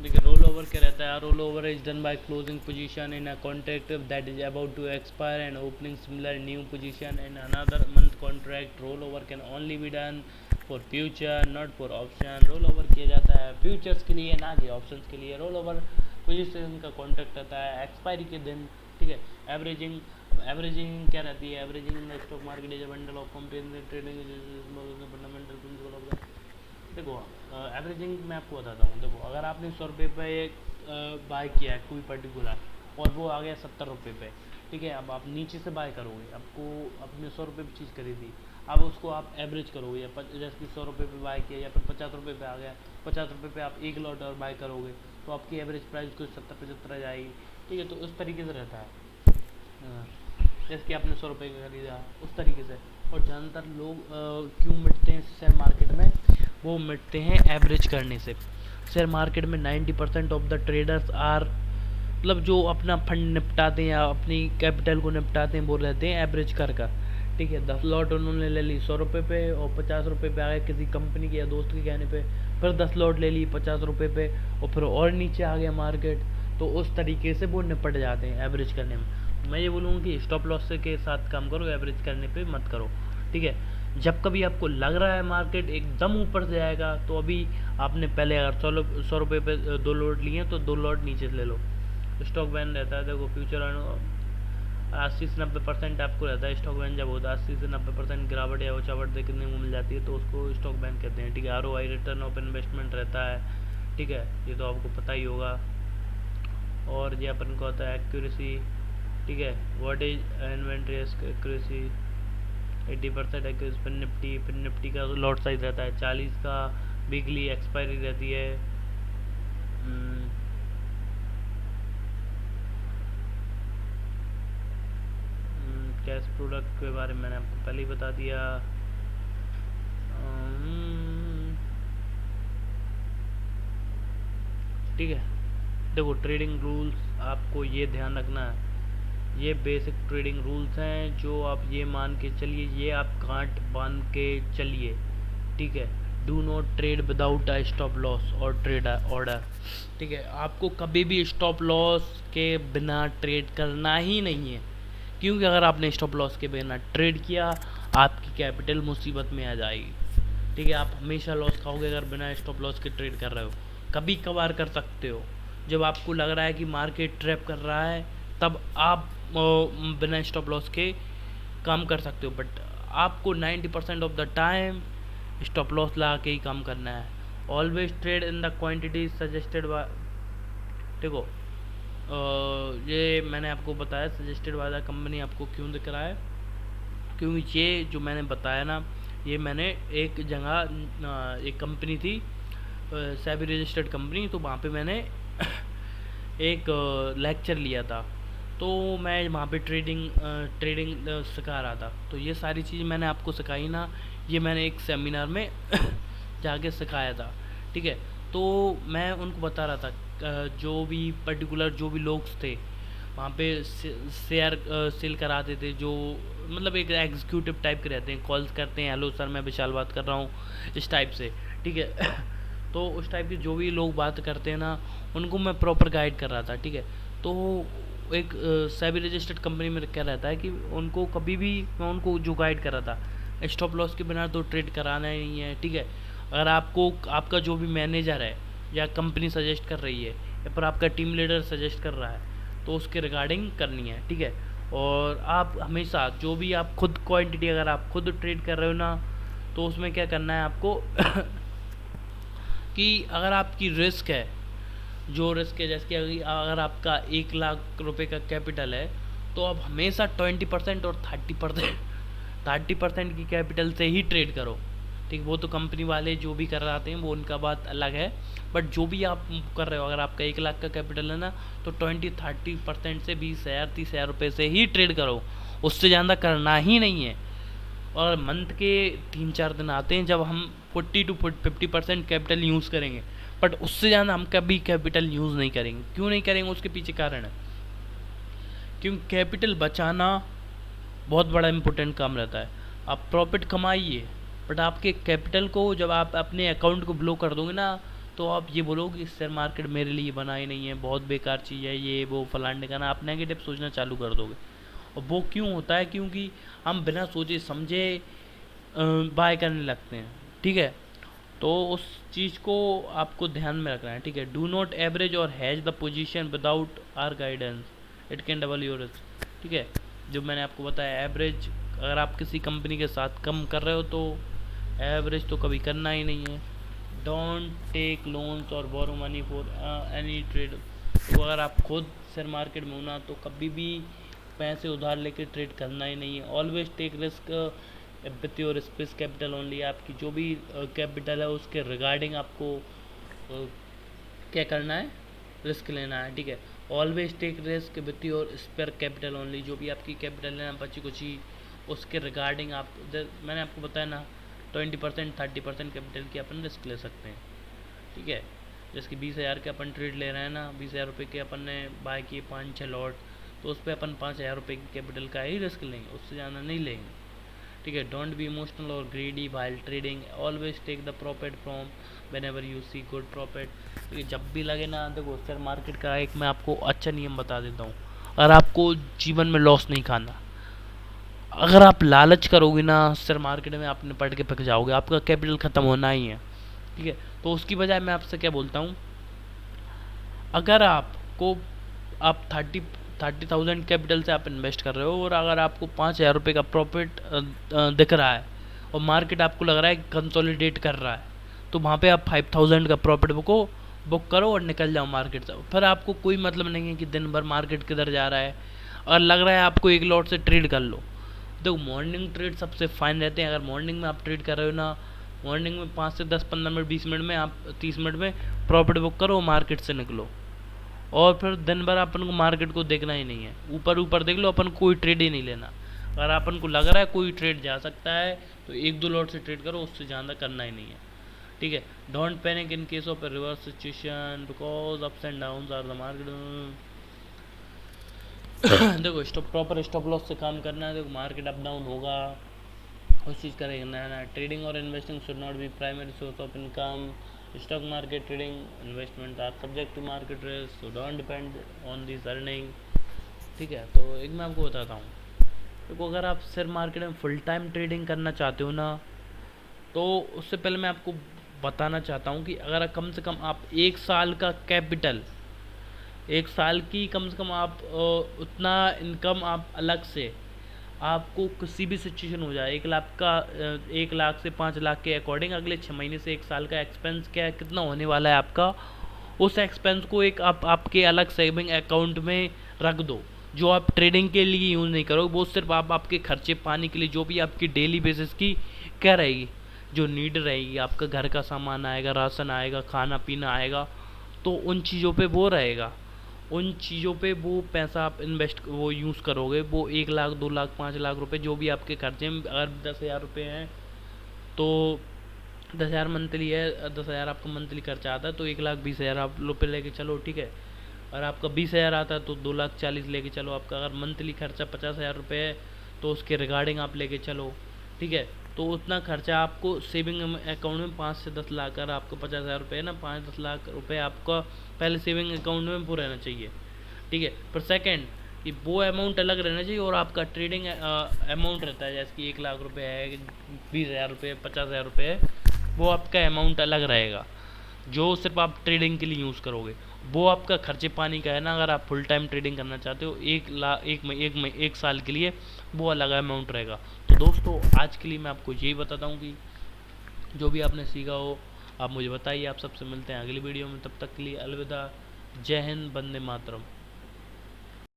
देखिए, रोल ओवर क्या रहता है, roll over is done by closing position in a contract that is about to expire and opening similar new position in another month contract. Roll over can only be done for future not for option. Roll over किया जाता है futures के लिए, ना कि options के लिए। Roll over position का कॉन्ट्रैक्ट रहता है एक्सपायरी के दिन। ठीक है, एवरेजिंग, एवरेजिंग क्या रहती है, averaging in the stock market is a bundle of comprehensive trading fundamental principle of the. देखो, एवरेजिंग मैं आपको बताता हूँ। देखो, अगर आपने 100 रुपये पे बाय किया है कोई पर्टिकुलर, और वो आ गया 70 रुपये पे, ठीक है, अब आप नीचे से बाय करोगे, आपको अपने 100 रुपये की चीज़ खरीदी, अब उसको आप एवरेज करोगे, या जैसे कि 100 रुपये पे बाय किया, या फिर 50 रुपये पे आ गया, 50 रुपये पे आप एक लॉट और बाय करोगे, तो आपकी एवरेज प्राइस कुछ 70-75 आ जाएगी। ठीक है, तो उस तरीके से रहता है। जैसे कि आपने 100 रुपये का खरीदा, उस तरीके से। और ज़्यादातर लोग क्यों मिटते हैं शेयर मार्केट में, वो मिटते हैं एवरेज करने से। शेयर मार्केट में 90% ऑफ द ट्रेडर्स आर, मतलब जो अपना फंड निपटाते हैं या अपनी कैपिटल को निपटाते हैं, वो रहते हैं एवरेज कर। ठीक है, 10 लॉट उन्होंने ले ली 100 रुपये पे, और 50 रुपये पे आ गए किसी कंपनी के या दोस्त के कहने पे, फिर 10 लॉट ले ली 50 रुपये पे, और फिर और नीचे आ गया मार्केट। तो उस तरीके से वो निपट जाते हैं एवरेज करने में। मैं ये बोलूँगा कि स्टॉप लॉस के साथ काम करो, एवरेज करने पे मत करो। ठीक है, जब कभी आपको लग रहा है मार्केट एकदम ऊपर से जाएगा, तो अभी आपने पहले अगर 100 रुपये पे 2 लॉट लिए हैं, तो 2 लॉट नीचे से ले लो। स्टॉक बैन रहता है, देखो फ्यूचर 80 से 90% आपको रहता है। स्टॉक बैन जब होता है 80 से 90% गिरावट या उछावट देखने को मिल जाती है, तो उसको स्टॉक बैन कहते हैं। ठीक है, ROI रिटर्न ऑफ इन्वेस्टमेंट रहता है। ठीक है, ये तो आपको पता ही होगा। और ये अपन को होता है एक्यूरेसी। ठीक है, what is inventory accuracy, 80% accuracy. फिर निफ्टी का लॉट साइज रहता है 40 का, वीकली एक्सपायरी रहती है। कैश प्रोडक्ट के बारे में मैंने आपको पहले ही बता दिया। ठीक है, देखो ट्रेडिंग रूल्स आपको ये ध्यान रखना है, ये बेसिक ट्रेडिंग रूल्स हैं, जो आप ये मान के चलिए, ये आप गांठ बांध के चलिए। ठीक है, do not trade without a stop loss और ट्रेड ऑर्डर। ठीक है, आपको कभी भी स्टॉप लॉस के बिना ट्रेड करना ही नहीं है, क्योंकि अगर आपने स्टॉप लॉस के बिना ट्रेड किया, आपकी कैपिटल मुसीबत में आ जाएगी। ठीक है, आप हमेशा लॉस खाओगे अगर बिना स्टॉप लॉस के ट्रेड कर रहे हो। कभी कभार कर सकते हो, जब आपको लग रहा है कि मार्केट ट्रैप कर रहा है, तब आप बिना स्टॉप लॉस के काम कर सकते हो, बट आपको 90% of the time stop loss लगा के ही काम करना है। Always trade in the quantity suggested by, देखो ये मैंने आपको बताया सजेस्टेड बाय द कंपनी आपको क्यों दिख रहा है, क्योंकि ये जो मैंने बताया ना, ये मैंने एक जगह एक कंपनी थी सेबी रजिस्टर्ड कंपनी, तो वहाँ पे मैंने एक लेक्चर लिया था, तो मैं वहाँ पे ट्रेडिंग सिखा रहा था। तो ये सारी चीज़ मैंने आपको सिखाई ना, ये मैंने एक सेमिनार में जाके सिखाया था, ठीक है। तो मैं उनको बता रहा था जो भी पर्टिकुलर जो भी लोग थे वहाँ पे शेयर सेल कराते थे, जो मतलब एक एग्जीक्यूटिव टाइप के रहते हैं, कॉल्स करते हैं, हेलो सर मैं विशाल बात कर रहा हूँ, इस टाइप से, ठीक है। तो उस टाइप के जो भी लोग बात करते हैं ना, उनको मैं प्रॉपर गाइड कर रहा था, ठीक है। तो एक सेबी रजिस्टर्ड कंपनी में क्या रहता है कि उनको कभी भी मैं उनको जो गाइड कर रहा था, स्टॉप लॉस के बिना तो ट्रेड कराना ही नहीं है, ठीक है। अगर आपको आपका जो भी मैनेजर है या कंपनी सजेस्ट कर रही है या फिर आपका टीम लीडर सजेस्ट कर रहा है, तो उसके रिगार्डिंग करनी है, ठीक है। और आप हमेशा जो भी आप खुद क्वांटिटी अगर आप खुद ट्रेड कर रहे हो ना, तो उसमें क्या करना है आपको कि अगर आपकी रिस्क है, जो रिस्क है, जैसे कि अगर आपका 1 लाख रुपए का कैपिटल है, तो आप हमेशा 20% और 30% की कैपिटल से ही ट्रेड करो, ठीक। वो तो कंपनी वाले जो भी कर रहे हैं वो उनका बात अलग है, बट जो भी आप कर रहे हो, अगर आपका 1 लाख का कैपिटल है ना, तो 20-30% से 20,000 30,000 रुपये से ही ट्रेड करो, उससे ज़्यादा करना ही नहीं है। और मंथ के 3-4 दिन आते हैं जब हम 40-50% कैपिटल यूज़ करेंगे, बट उससे ज़्यादा हम कभी कैपिटल यूज़ नहीं करेंगे। क्यों नहीं करेंगे, उसके पीछे कारण है, क्योंकि कैपिटल बचाना बहुत बड़ा इम्पोर्टेंट काम रहता है। आप प्रॉफिट कमाइए, बट आपके कैपिटल को जब आप अपने अकाउंट को ब्लो कर दोगे ना, तो आप ये बोलोगे शेयर मार्केट मेरे लिए बना ही नहीं है, बहुत बेकार चीज़ है, ये वो फलाने का ना, आप नेगेटिव सोचना चालू कर दोगे। और वो क्यों होता है, क्योंकि हम बिना सोचे समझे बाय करने लगते हैं, ठीक है। तो उस चीज़ को आपको ध्यान में रखना है, ठीक है। डू नॉट एवरेज और hedge the position without our guidance, it can double your risk, ठीक है। जो मैंने आपको बताया, एवरेज अगर आप किसी कंपनी के साथ कम कर रहे हो तो एवरेज तो कभी करना ही नहीं है। डोंट टेक लोन्स और borrow money for any trade, तो अगर आप खुद शेयर मार्केट में होना तो कभी भी पैसे उधार लेके ट्रेड करना ही नहीं है। Always take risk with your spare capital only, आपकी जो भी कैपिटल है उसके रिगार्डिंग आपको क्या करना है, रिस्क लेना है, ठीक है। Always take risk with your spare capital only, जो भी आपकी कैपिटल है ना बची कुची, उसके रिगार्डिंग आप मैंने आपको बताया ना 20% 30% कैपिटल की अपन रिस्क ले सकते हैं, ठीक है। जैसे कि 20,000 के अपन ट्रेड ले रहे हैं ना, 20,000 रुपये के अपन ने बाय किए 5-6 लॉट, तो उस पर अपन 5,000 रुपये की कैपिटल का ही रिस्क लेंगे, उससे ज़्यादा नहीं लेंगे, ठीक है। डोंट बी इमोशनल और greedy while trading, always take the profit from whenever you see good profit. जब भी लगे ना, देखो शेयर मार्केट का एक मैं आपको अच्छा नियम बता देता हूँ, अगर आपको जीवन में लॉस नहीं खाना, अगर आप लालच करोगे ना शेयर मार्केट में, आपने पढ़ के पक जाओगे, आपका कैपिटल ख़त्म होना ही है, ठीक है। तो उसकी बजाय मैं आपसे क्या बोलता हूँ, अगर आपको आप 30,000 कैपिटल से आप इन्वेस्ट कर रहे हो और अगर आपको 5,000 रुपये का प्रॉफिट दिख रहा है और मार्केट आपको लग रहा है कंसोलिडेट कर रहा है, तो वहाँ पे आप 5,000 का प्रॉफिट बुक करो और निकल जाओ मार्केट से। फिर आपको कोई मतलब नहीं है कि दिन भर मार्केट किधर जा रहा है, और लग रहा है आपको एक लॉट से ट्रेड कर लो। देखो मॉर्निंग ट्रेड सबसे फाइन रहते हैं, अगर मॉर्निंग में आप ट्रेड कर रहे हो ना, मॉर्निंग में 5 से 10 15 मिनट 20 मिनट में आप 30 मिनट में प्रॉफिट बुक करो, मार्केट से निकलो, और फिर दिन भर अपन को मार्केट को देखना ही नहीं है, ऊपर ऊपर देख लो, अपन कोई ट्रेड ही नहीं लेना। अगर अपन को लग रहा है कोई ट्रेड जा सकता है तो 1-2 लॉट से ट्रेड करो, उससे ज़्यादा करना ही नहीं है, ठीक है। Don't panic in case of a reverse situation because ups and downs are the market. देखो प्रॉपर स्टॉप लॉस से काम करना है। देखो मार्केट अप डाउन होगा, उस चीज़ का देखना है ना। ट्रेडिंग और investing should not be primary source of income. Stock market, trading, investment are subject to market risk, so don't depend on this earning, ठीक है। तो एक मैं आपको बताता हूँ, देखो अगर आप शेयर मार्केट में फुल टाइम ट्रेडिंग करना चाहते हो ना, तो उससे पहले मैं आपको बताना चाहता हूँ कि अगर कम से कम आप 1 साल का कैपिटल, 1 साल की कम से कम आप उतना इनकम आप अलग से, आपको किसी भी सिचुएशन हो जाए, 1 लाख का 1 लाख से 5 लाख के अकॉर्डिंग अगले 6 महीने से 1 साल का एक्सपेंस क्या कितना होने वाला है आपका, उस एक्सपेंस को एक आप आपके अलग सेविंग अकाउंट में रख दो, जो आप ट्रेडिंग के लिए यूज़ नहीं करोगे, वो सिर्फ आप आपके खर्चे पानी के लिए, जो भी आपकी डेली बेसिस की क्या रहेगी, जो नीड रहेगी, आपका घर का सामान आएगा, राशन आएगा, खाना पीना आएगा, तो उन चीज़ों पे वो रहेगा, उन चीज़ों पे वो पैसा आप इन्वेस्ट वो यूज़ करोगे। वो 1 लाख 2 लाख 5 लाख रुपए जो भी आपके खर्चे में, अगर 10,000 रुपये हैं तो 10,000 मंथली है, 10,000 आपका मंथली खर्चा आता है, तो 1,20,000 आप रुपये लेके चलो, ठीक है। और आपका 20,000 आता है तो 2,40,000 लेके चलो। आपका अगर मंथली खर्चा 50,000 रुपये है तो उसके रिगार्डिंग आप लेके चलो, ठीक है। तो उतना खर्चा आपको सेविंग अकाउंट में 5 से 10 लाख, अगर आपको 50,000 रुपये है ना, 5-10 लाख रुपये आपका पहले सेविंग अकाउंट में वो रहना चाहिए, ठीक है। पर सेकेंड कि वो अमाउंट अलग रहना चाहिए और आपका ट्रेडिंग अमाउंट रहता है, जैसे कि 1 लाख रुपये है, 20,000 रुपये, 50,000 रुपये है, वो आपका अमाउंट अलग रहेगा, जो सिर्फ आप ट्रेडिंग के लिए यूज़ करोगे। वो आपका खर्चे पानी का है ना, अगर आप फुल टाइम ट्रेडिंग करना चाहते हो 1 साल के लिए, वो अलग अमाउंट रहेगा। तो दोस्तों आज के लिए मैं आपको यही बताता हूँ कि जो भी आपने सीखा हो आप मुझे बताइए। आप सबसे मिलते हैं अगली वीडियो में, तब तक के लिए अलविदा, जय हिंद, वंदे मातरम।